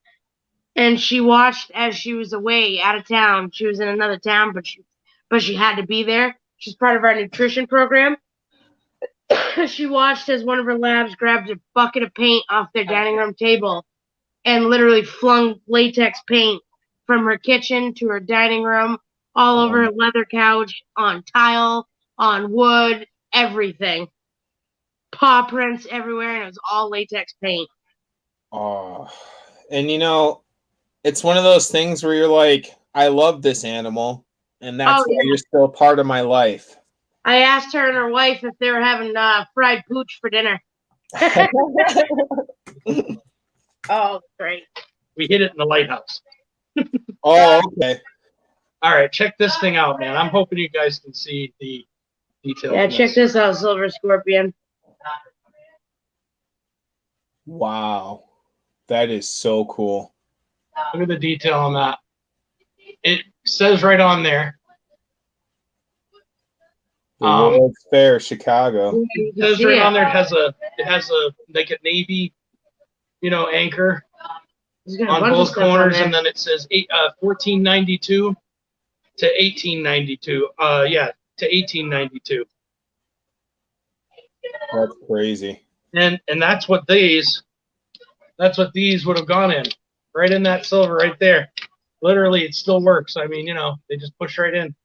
and she watched as she was away out of town. She was in another town, but she had to be there. She's part of our nutrition program. She watched as one of her labs grabbed a bucket of paint off their dining room table and literally flung latex paint from her kitchen to her dining room, all over her leather couch, on tile, on wood, everything. Paw prints everywhere, and it was all latex paint. Oh, and you know, it's one of those things where you're like, I love this animal, and that's why you're still part of my life. I asked her and her wife if they were having fried pooch for dinner. Oh, great. We hid it in the lighthouse. Oh, okay. All right, check this thing out, man. I'm hoping you guys can see the detail. Yeah, check this out, Silver Scorpion. Wow. That is so cool. Look at the detail on that. It says right on there. The World's Fair, Chicago. It says right on there. It has a like a navy, you know, anchor on both corners, and then it says 1492 to 1892. Yeah, to 1892. That's crazy. And that's what these would have gone in, right in that silver right there. Literally, it still works. I mean, you know, they just push right in.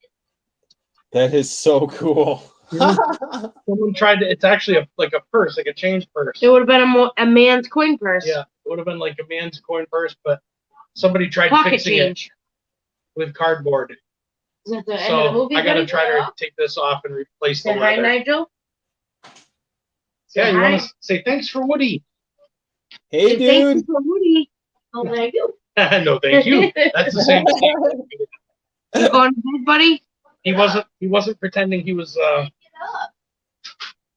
That is so cool. Someone tried to. It's actually like a purse, like a change purse. It would have been a man's coin purse. Yeah, it would have been like a man's coin purse, but somebody tried Pocket fixing change. it with cardboard. Is that the end of the movie? I gotta try to take this off and replace the Say hi, leather. Nigel. Yeah, you want to say thanks for Woody? Hey, Say dude. thanks for Woody. Oh, thank you. No, thank you. That's the same thing. You going to bed, buddy? He wasn't pretending he was.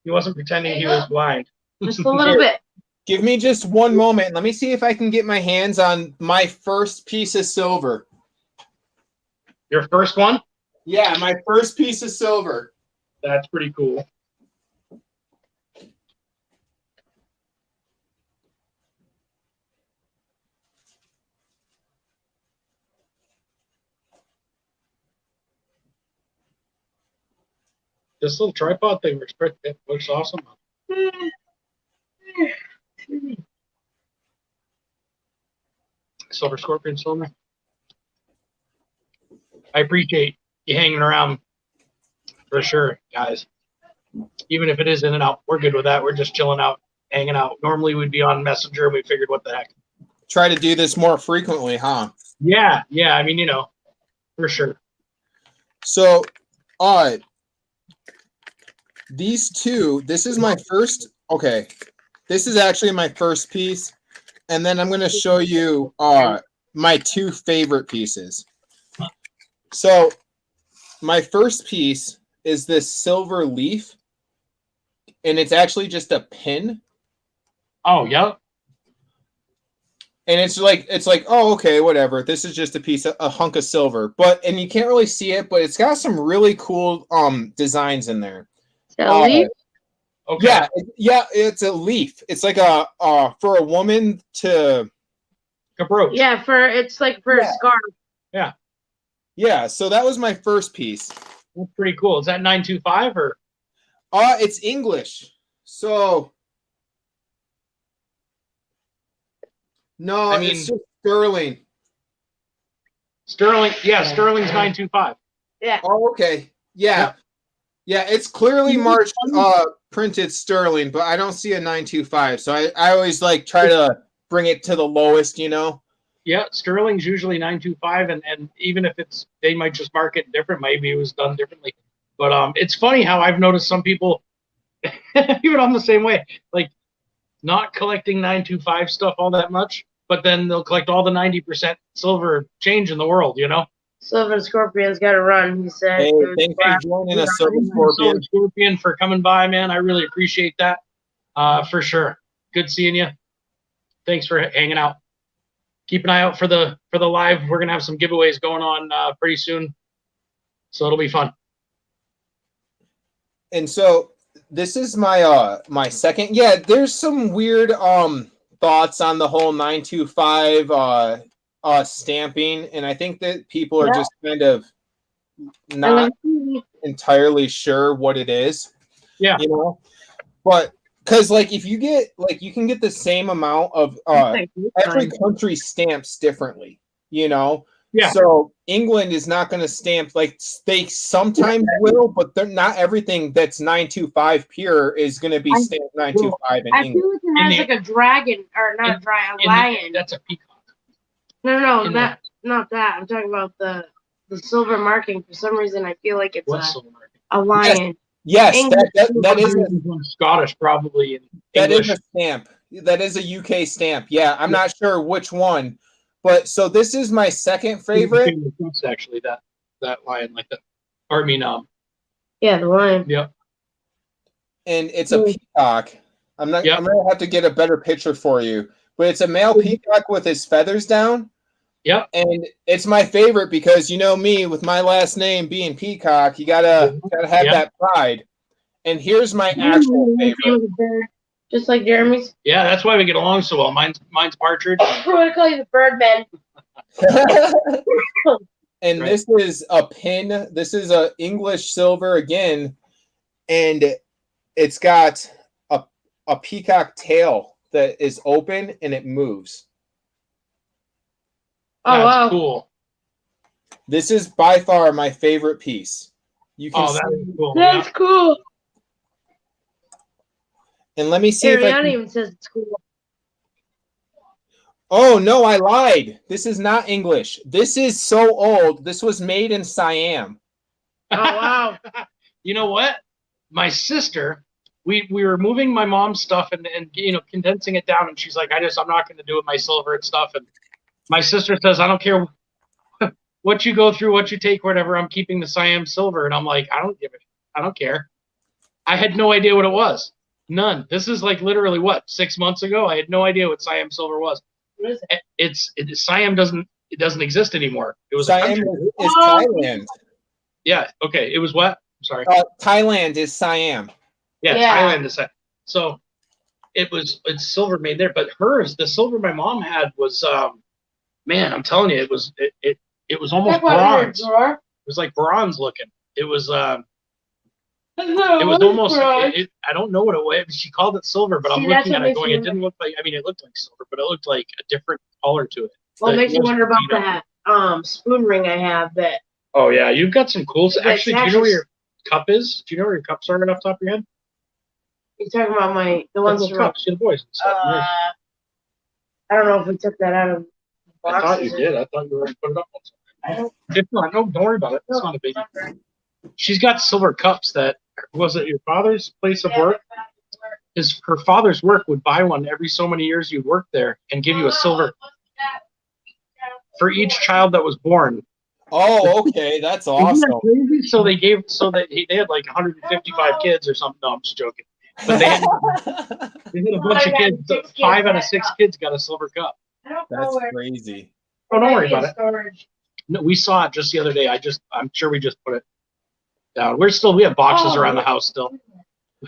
He wasn't pretending he was blind. Just a little bit. Give me just one moment. Let me see if I can get my hands on my first piece of silver. Your first one? Yeah, my first piece of silver. That's pretty cool. This little tripod thing looks awesome. Silver Scorpion Silver. I appreciate you hanging around for sure, guys. Even if it is in and out, we're good with that. We're just chilling out, hanging out. Normally we'd be on Messenger and we figured what the heck. Try to do this more frequently, huh? Yeah. I mean, you know, for sure. So, these two, this is my first, okay. This is actually my first piece. And then I'm going to show you my 2 favorite pieces. So, my first piece is this silver leaf. And it's actually just a pin. Oh, yeah. And it's like, oh, okay, whatever. This is just a hunk of silver. And you can't really see it, but it's got some really cool designs in there. leaf? Okay. Yeah, it's a leaf. It's like a for a woman to a brooch. Yeah, it's like for a scarf. Yeah. Yeah, so that was my first piece. That's pretty cool. Is that 925 or? It's English. So no, it's just sterling. Sterling, yeah, Sterling's 925. Yeah. Oh, okay. Yeah. Yeah, it's clearly marked printed sterling, but I don't see a 925. So I always like try to bring it to the lowest, you know. Yeah, sterling's usually 925, and even if they might just mark it different, maybe it was done differently. But it's funny how I've noticed some people, even I'm the same way, like not collecting 925 stuff all that much, but then they'll collect all the 90% silver change in the world, you know? Silver Scorpion's got to run, he said. Hey, thanks for joining us, Silver Scorpion. Silver Scorpion, for coming by, man. I really appreciate that, for sure. Good seeing you. Thanks for hanging out. Keep an eye out for the live. We're gonna have some giveaways going on pretty soon, so it'll be fun. And so this is my my second. Yeah, there's some weird thoughts on the whole 925 stamping, and I think that people are just kind of not entirely sure what it is. Yeah, you know, but because like if you get you can get the same amount of every country stamps differently, you know. Yeah. So England is not going to stamp, like they sometimes will, but they're not everything that's 925 pure is going to be stamped 925 in England. I feel like it has like a dragon, or not a dragon, a lion. That's a peacock. No, not that. I'm talking about the silver marking. For some reason, I feel like it's a lion. Yes, that is Scottish, probably. That is a stamp. That is a UK stamp. Yeah, I'm not sure which one. But so this is my second favorite. Actually, that lion like that. Or I mean, yeah, the lion. Yep. And it's a peacock. I'm gonna have to get a better picture for you. But it's a male peacock with his feathers down. Yep. And it's my favorite because you know me, with my last name being Peacock, you gotta have that pride. And here's my actual favorite. Just like Jeremy's. Yeah, that's why we get along so well. Mine's Partridge. I'm gonna call you the Birdman. And this is a pin. This is a English silver again, and it's got a peacock tail that is open and it moves. Oh, that's cool. This is by far my favorite piece. You can that's cool. That's cool. And let me see Ariana even says it's cool. Oh, no, I lied. This is not English. This is so old. This was made in Siam. Oh, wow. You know what? My sister, we were moving my mom's stuff and you know, condensing it down, and she's like, I'm not going to do it my silver and stuff. And my sister says, I don't care what you go through, what you take, whatever, I'm keeping the Siam silver. And I'm like, I don't care. I had no idea what it was. None. This is like literally what, 6 months ago? I had no idea what Siam silver was. What is it? Siam doesn't exist anymore. It was Siam is Thailand. Yeah. Okay. It was what? I'm sorry. Thailand is Siam. Yeah, Thailand is Siam. So it's silver made there, but the silver my mom had was man, I'm telling you, it was almost bronze. It was like bronze looking. It was it was almost. I don't know what it was. She called it silver, but I'm looking at it going, it didn't look like. I mean, it looked like silver, but it looked like a different color to it. Well, it makes me wonder about that spoon ring I have. That. Oh yeah, you've got some cool. Actually, do you know where your cup is? Do you know where your cups are off the top of your head? You're talking about the ones from cups, the boys. I don't know if we took that out of. I thought you did. I thought you were going to put it up on something. I don't. If not, no, don't worry about it. It's not a big. She's got silver cups that was it your father's place of work? Her father's work would buy one every so many years you'd work there and give you a silver for each child that was born. Oh, okay, that's awesome. So they had like 155 kids or something. No, I'm just joking. But they had a bunch of kids. 5 out of 6 kids got a silver cup. That's crazy. Oh, don't worry about it. No, we saw it just the other day. I'm sure we just put it down. We have boxes around the house still.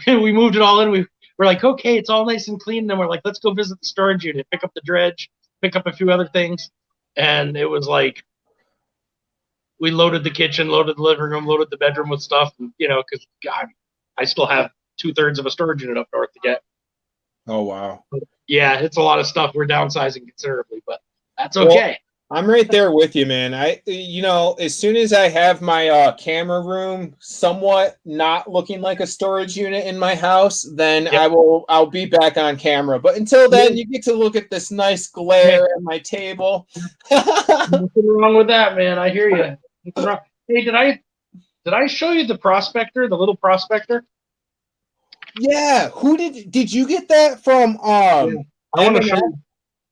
We moved it all in. We're like, okay, it's all nice and clean. And then we're like, let's go visit the storage unit, pick up the dredge, pick up a few other things. And it was like, we loaded the kitchen, loaded the living room, loaded the bedroom with stuff, because God, I still have 2/3 of a storage unit up north to get. Oh, wow. Yeah, it's a lot of stuff. We're downsizing considerably, but that's okay. Well, I'm right there with you, man. As soon as I have my camera room somewhat not looking like a storage unit in my house, then Yep. I'll be back on camera. But until then, you get to look at this nice glare at my table. Nothing wrong with that, man. I hear you. Hey, did I show you the prospector, the little prospector? Yeah. Did you get that from I want to show you.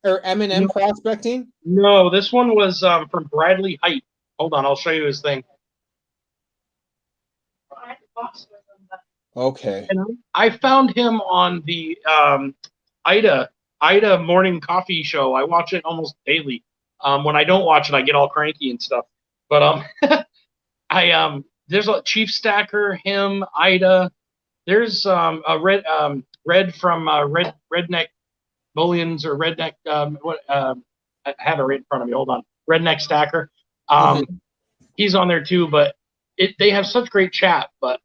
or M&M Prospecting? No, this one was from Bradley Height. Hold on, I'll show you his thing. Okay. And I found him on the Ida morning coffee show. I watch it almost daily. When I don't watch it, I get all cranky and stuff. But there's a Chief Stacker, him, Ida. There's a Red from Redneck Bullions or Redneck. I have it right in front of me. Hold on, Redneck Stacker. He's on there too, but they have such great chat. But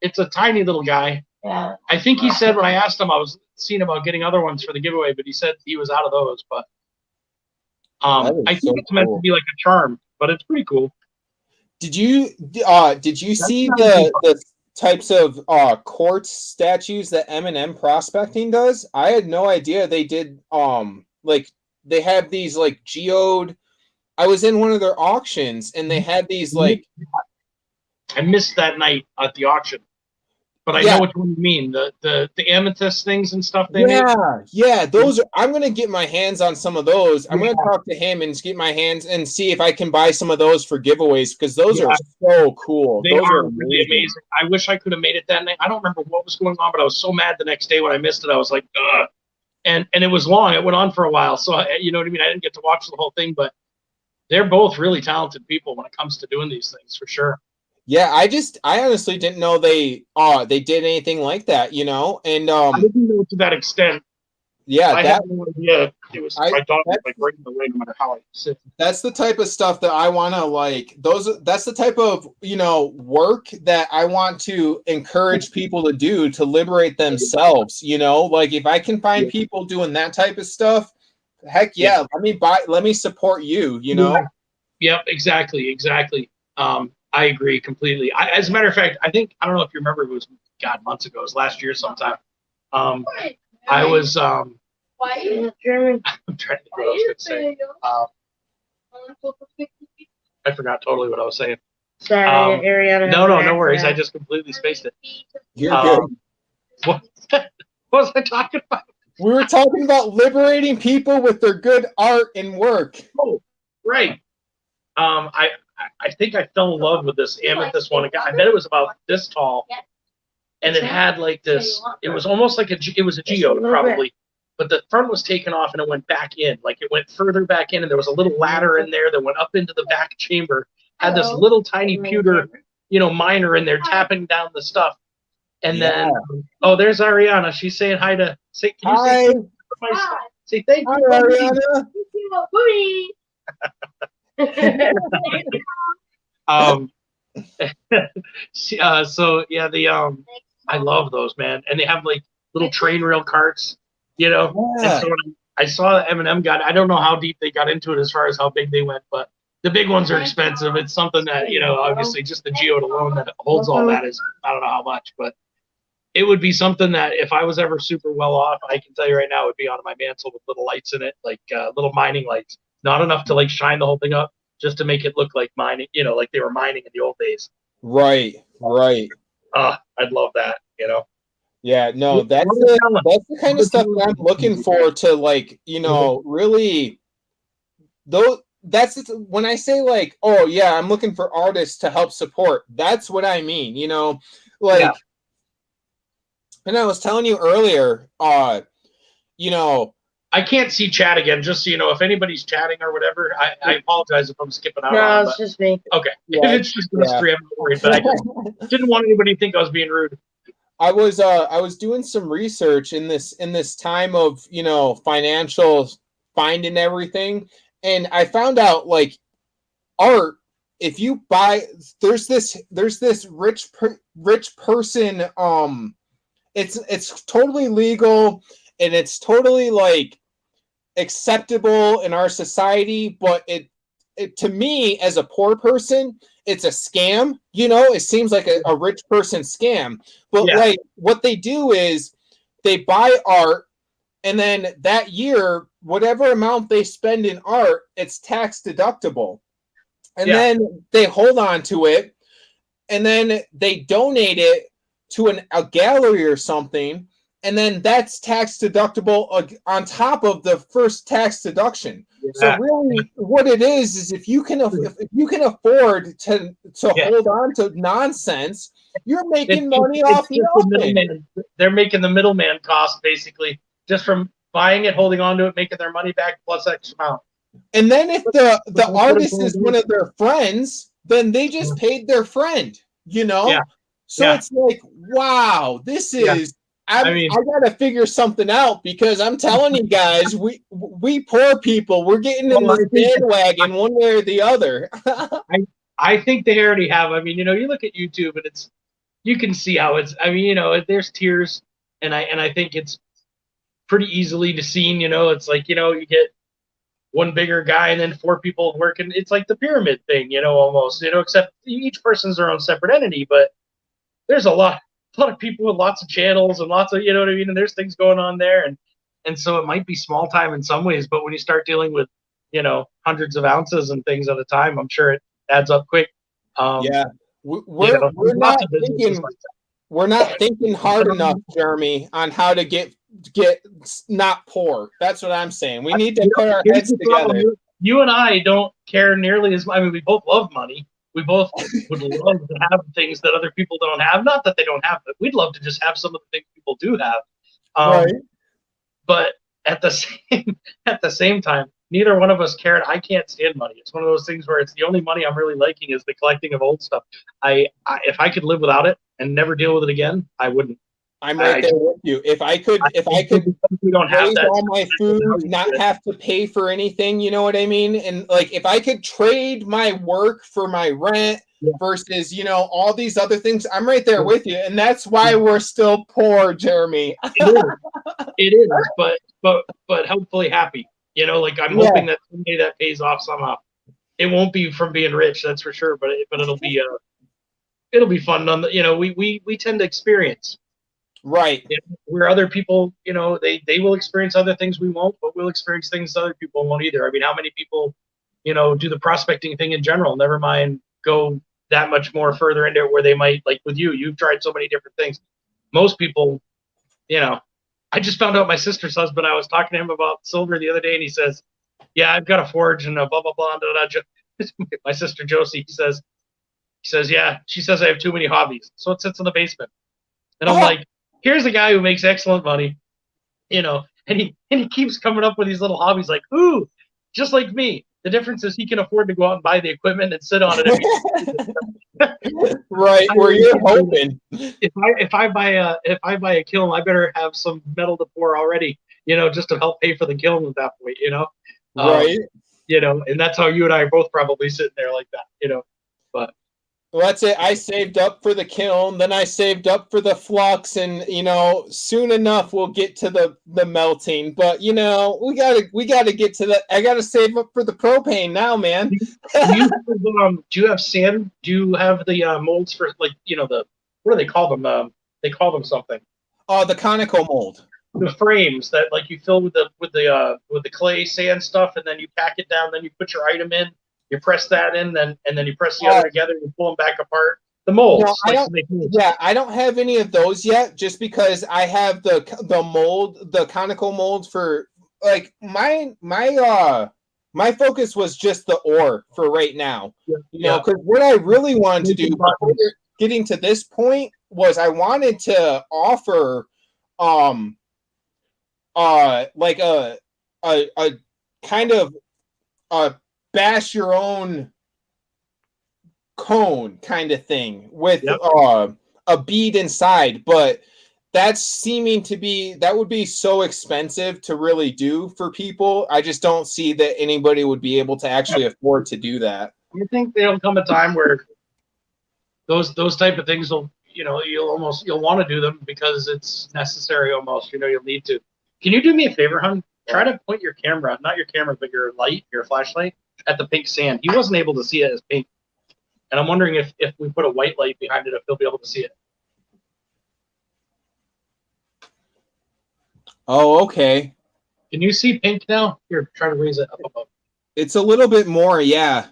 it's a tiny little guy. Yeah. I think he said when I asked him, I was seeing about getting other ones for the giveaway, but he said he was out of those. But I think it's meant to be like a charm, but it's pretty cool. Did you see the types of quartz statues that M&M Prospecting does? I had no idea they did. Like they have these like geode. I was in one of their auctions and they had these like. I missed that night at the auction, but I know what you mean. The amethyst things and stuff they made. Yeah, those are. I'm gonna get my hands on some of those. I'm gonna talk to him and get my hands and see if I can buy some of those for giveaways because those are so cool. They are really amazing. I wish I could have made it that night. I don't remember what was going on, but I was so mad the next day when I missed it. I was like, ugh. And it was long. It went on for a while, so you know what I mean. I didn't get to watch the whole thing, but they're both really talented people when it comes to doing these things, for sure. Yeah, I honestly didn't know they did anything like that, and I didn't know to that extent. Yeah, I had no idea. It was my dog was like breaking the way no matter how I sit. That's the type of stuff that I want to like. That's the type of work that I want to encourage people to do to liberate themselves. Like if I can find people doing that type of stuff, heck yeah, let me support you. Yep, exactly. I agree completely. As a matter of fact, I don't know if you remember, it was months ago. It was last year sometime. I was I'm trying to think what I was going to say. I forgot totally what I was saying. Sorry, Ariana. No worries. I just completely spaced it. You're good. What was I talking about? We were talking about liberating people with their good art and work. Oh, right. I think I fell in love with this amethyst one. I bet it was about this tall, and it had like this. It was almost like it was a geode probably, but the front was taken off and it went back in. Like it went further back in, and there was a little ladder in there that went up into the back chamber. Had this little tiny pewter, miner in there tapping down the stuff. And then, there's Ariana. She's saying hi to. Can you hi. Say thank you, Ariana. So yeah, I love those, man, and they have like little train rail carts, And so when I saw the M&M got, I don't know how deep they got into it as far as how big they went, but the big ones are expensive. It's something that obviously just the geode alone that holds all that is I don't know how much, but it would be something that if I was ever super well off, I can tell you right now, it would be on my mantle with little lights in it, like little mining lights. Not enough to like shine the whole thing up, just to make it look like mining, like they were mining in the old days. Right. I'd love that, Yeah, no, that's the kind of stuff that I'm looking for to like, really. Though when I say like, oh yeah, I'm looking for artists to help support. That's what I mean, And I was telling you earlier, I can't see chat again, just so you know. If anybody's chatting or whatever, I apologize if I'm skipping out. No, it's just me. Okay. Yeah, If it's just us three, I'm not worried, but I just didn't want anybody to think I was being rude. I was doing some research in this time of, you know, financial finding everything, and I found out like art, if you buy, there's this rich person, it's totally legal and it's totally like acceptable in our society, but it to me as a poor person, it's a scam. You know, it seems like a rich person scam. But Yeah. like what they do is they buy art, and then that year, whatever amount they spend in art, it's tax deductible. And Yeah. then they hold on to it, and then they donate it to a gallery or something, and then that's tax deductible on top of the first tax deduction. Yeah. So really, what it is if you can afford to hold on to nonsense, you're making money off nothing. They're making the middleman cost basically just from buying it, holding on to it, making their money back plus X amount. And then if the artist is one of their friends, then they just paid their friend, you know? Yeah. So it's like, wow, this is I gotta figure something out, because I'm telling you guys, we poor people, we're getting in this bandwagon one way or the other. I think they already have. I mean, you know, you look at YouTube and you can see how it's. I mean, you know, there's tiers, and I think it's pretty easily to seen. You know, it's like, you know, you get one bigger guy and then 4 people working. It's like the pyramid thing, you know, almost. You know, except each person's their own separate entity, but there's a lot of people with lots of channels and lots of, you know what I mean, and there's things going on there, and so it might be small time in some ways, but when you start dealing with, you know, hundreds of ounces and things at a time, I'm sure it adds up quick. We're not thinking hard enough, Jeremy, on how to get not poor. That's what I'm saying. We need to put our heads together. You and I don't care nearly as much. I mean, we both love money. We both would love to have things that other people don't have. Not that they don't have, but we'd love to just have some of the things people do have. Right. But at the same time, neither one of us cared. I can't stand money. It's one of those things where it's the only money I'm really liking is the collecting of old stuff. If I could live without it and never deal with it again, I wouldn't. I'm right there with you. If I could we don't have that. all my food, not have to pay for anything, you know what I mean? And like, if I could trade my work for my rent versus, you know, all these other things, I'm right there with you. And that's why we're still poor, Jeremy. It is, but hopefully happy. You know, like I'm hoping that someday that pays off somehow. It won't be from being rich, that's for sure, but it'll be fun. You know, we tend to experience. Right. You know, where other people, you know, they will experience other things we won't, but we'll experience things other people won't either. I mean, how many people, you know, do the prospecting thing in general, never mind go that much more further into it where they might, like with you've tried so many different things. Most people, you know, I just found out my sister's husband, I was talking to him about silver the other day, and he says, yeah, I've got a forge and a blah, blah, blah, blah, blah. My sister Josie, he says, yeah, she says I have too many hobbies, so it sits in the basement. And I'm like, here's a guy who makes excellent money, you know, and he keeps coming up with these little hobbies like, ooh, just like me. The difference is he can afford to go out and buy the equipment and sit on it. Right, where you're hoping. If I buy a kiln, I better have some metal to pour already, you know, just to help pay for the kiln at that point, you know. Right. You know, and that's how you and I are both probably sitting there like that, you know. But well, that's it. I saved up for the kiln, then I saved up for the flux, and you know, soon enough we'll get to the melting. But you know, we gotta get to that. I gotta save up for the propane now, man. Do you have sand? Do you have the molds for, like, you know, what do they call them? They call them something. The conical mold. The frames that, like, you fill with the clay sand stuff, and then you pack it down. Then you put your item in. You press that in, and then you press the other together, and you pull them back apart. The molds. No, I don't have any of those yet, just because I have the mold, the conical mold for, like, my focus was just the ore for right now. You know, because what I really wanted to do before getting to this point was I wanted to offer like a kind of a bash your own cone kind of thing with a bead inside, but that's seeming to be, that would be so expensive to really do for people. I just don't see that anybody would be able to actually afford to do that. You think there'll come a time where those type of things will, you'll want to do them because it's necessary almost, you'll need to. Can you do me a favor, hon? Try to point your camera, not your camera, but your flashlight at the pink sand. He wasn't able to see it as pink. And I'm wondering if we put a white light behind it, if he'll be able to see it. Oh, okay. Can you see pink now? Here, try to raise it up above. It's a little bit more, yeah.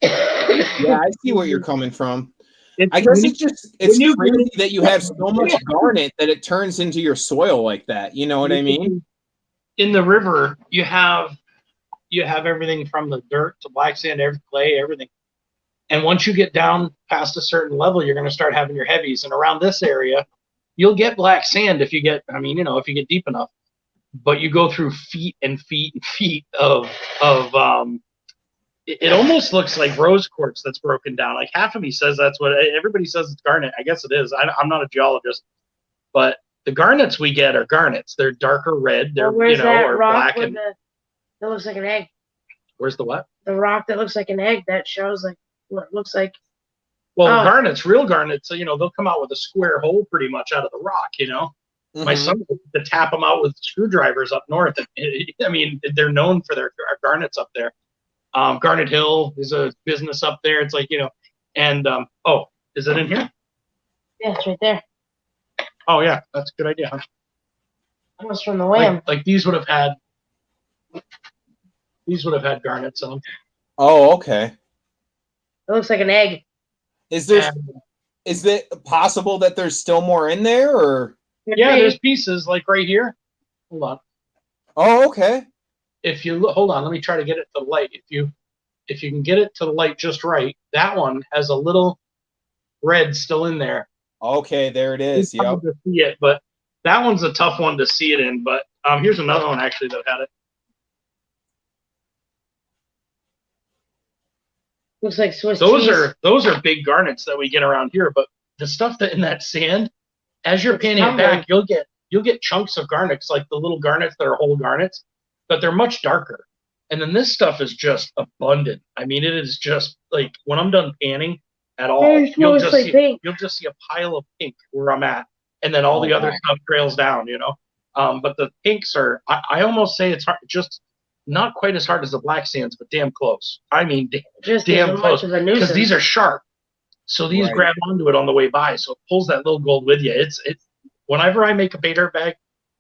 Yeah, I see where you're coming from. I guess it's crazy that you have so much garnet that it turns into your soil like that. You know what I mean? In the river, you have everything from the dirt to black sand, clay, everything. And once you get down past a certain level, you're going to start having your heavies. And around this area, you'll get black sand if you get, if you get deep enough. But you go through feet and feet and feet of it almost looks like rose quartz that's broken down. Like half of me says that's what everybody says it's garnet. I guess it is. I'm not a geologist, but the garnets we get are garnets. They're darker red. They're or black and that looks like an egg. Where's the what? The rock that looks like an egg that shows like what it looks like. Well, the garnets, real garnets, they'll come out with a square hole pretty much out of the rock. Mm-hmm. My son to tap them out with screwdrivers up north. They're known for their garnets up there. Garnet Hill is a business up there. It's like, and is it in here? Yeah, it's right there. Oh yeah, that's a good idea, huh? Almost from the Wham. Like these would have had garnets in them. Oh, okay. It looks like an egg. Is it possible that there's still more in there, or? Yeah, there's pieces like right here. Hold on. Oh, okay. If you look, hold on, let me try to get it to the light. If you can get it to the light just right, that one has a little red still in there. Okay, there it is. It's hard to see it, but that one's a tough one to see it in. But here's another one actually that had it. Looks like Swiss cheese. Those are big garnets that we get around here. But the stuff that in that sand, as you're panning it back, you'll get chunks of garnets, like the little garnets that are whole garnets, but they're much darker. And then this stuff is just abundant. It is just like when I'm done panning at all, you'll just see a pile of pink where I'm at, and then all the other stuff trails down. But the pinks are, I almost say it's hard, just not quite as hard as the black sands, but damn close. Just damn close, because these are sharp. So these grab onto it on the way by, so it pulls that little gold with you. It's whenever I make a bait art bag,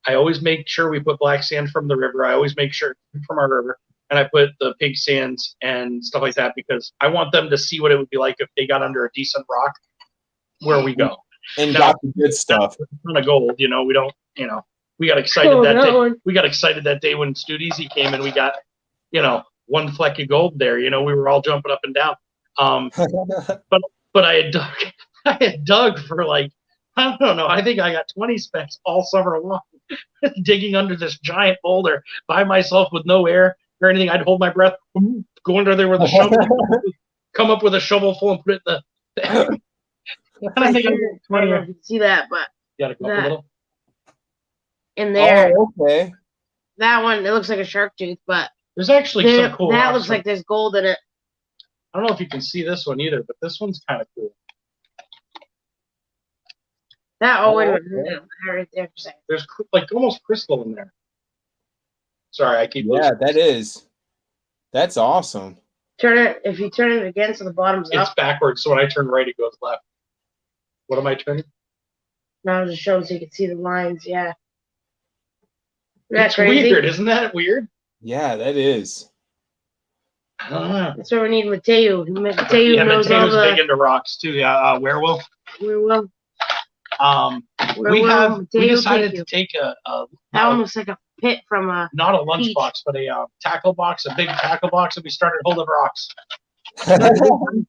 I always make sure we put black sand from the river. I always make sure from our river, and I put the pink sands and stuff like that because I want them to see what it would be like if they got under a decent rock where we go. And got the good stuff. A ton of gold, we don't, we got excited that day. We got excited that day when Stude Easy came and we got, one fleck of gold there. We were all jumping up and down. But I had dug for like, I don't know, I think I got 20 specks all summer long, digging under this giant boulder by myself with no air or anything. I'd hold my breath, go under there with a shovel, come up with a shovel full and put it in the. I think I got 20. You can see that, but you gotta go up a little. In there. Oh, okay. That one, it looks like a shark tooth, but there's actually some cool. That looks like there's gold in it. I don't know if you can see this one either, but this one's kind of cool. That right there. There's like almost crystal in there. Sorry, I keep. Yeah, that's awesome. If you turn it again, so the bottom's up. It's backwards, so when I turn right, it goes left. What am I turning? No, it just shows so you can see the lines. Yeah. That's weird, isn't that weird? Yeah, that is. I don't know. That's what we need Mateo. Mateo knows all the. Big into rocks too. Yeah, Werewolf. Werewolf. We decided to take that one looks like a pit from a not a lunchbox, but a tackle box, a big tackle box, and we started full of rocks.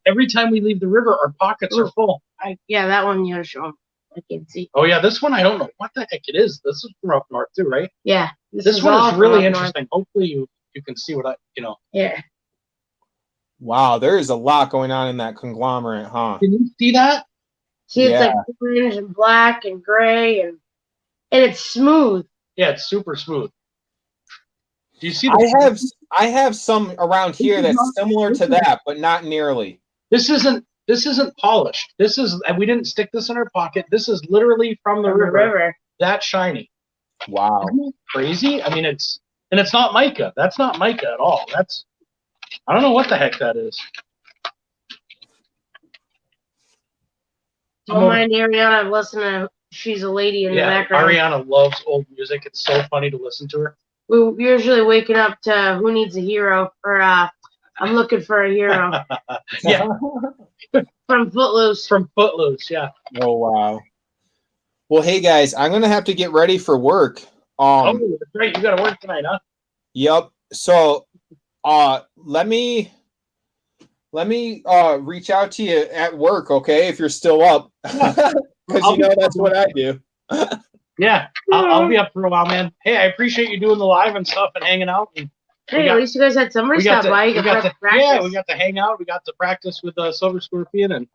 Every time we leave the river, our pockets are full. That one you gotta show them. I can see. Oh yeah, this one I don't know what the heck it is. This is from up north too, right? Yeah. This one all is from really up north. interesting. Hopefully you can see what Yeah. Wow, there is a lot going on in that conglomerate, huh? Can you see that? See, it's Yeah. like orange and black and gray, and it's smooth. Yeah, it's super smooth. Do you see? I have some around here that's similar to that, but not nearly. This isn't polished. We didn't stick this in our pocket. This is literally from the river. That shiny. Wow. Isn't that crazy? I mean, it's not mica. That's not mica at all. I don't know what the heck that is. Don't mind Ariana. I'm listening to She's a Lady in the background. Ariana loves old music. It's so funny to listen to her. We're usually waking up to Who Needs a Hero, or I'm Looking for a Hero. Yeah. From Footloose. From Footloose, yeah. Oh, wow. Well, hey, guys, I'm going to have to get ready for work. Oh, that's right. You got to work tonight, huh? Yep. So let me reach out to you at work, okay, if you're still up. Because that's what I do. Yeah, I'll be up for a while, man. Hey, I appreciate you doing the live and stuff and hanging out. And hey, at least you guys had somebody stop by. We got to hang out. We got to practice with Silver Scorpion, and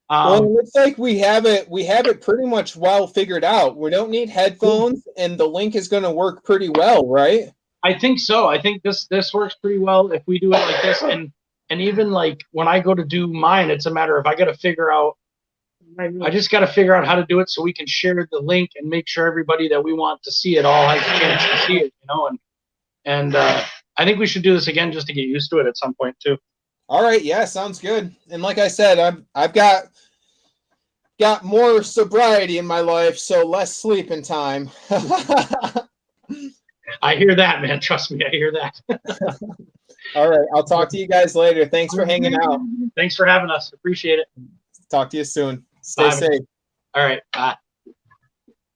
well, it looks like we have it pretty much well figured out. We don't need headphones, and the link is going to work pretty well, right? I think so. I think this works pretty well if we do it like this, and even like when I go to do mine, it's a matter of I got to figure out. I just got to figure out how to do it so we can share the link and make sure everybody that we want to see it all has a chance to see it, and I think we should do this again just to get used to it at some point too. All right, yeah, sounds good. And like I said, I've got more sobriety in my life, so less sleeping time. I hear that, man. Trust me, I hear that. All right, I'll talk to you guys later. Thanks for hanging out. Thanks for having us. Appreciate it. Talk to you soon. Stay safe. All right, bye.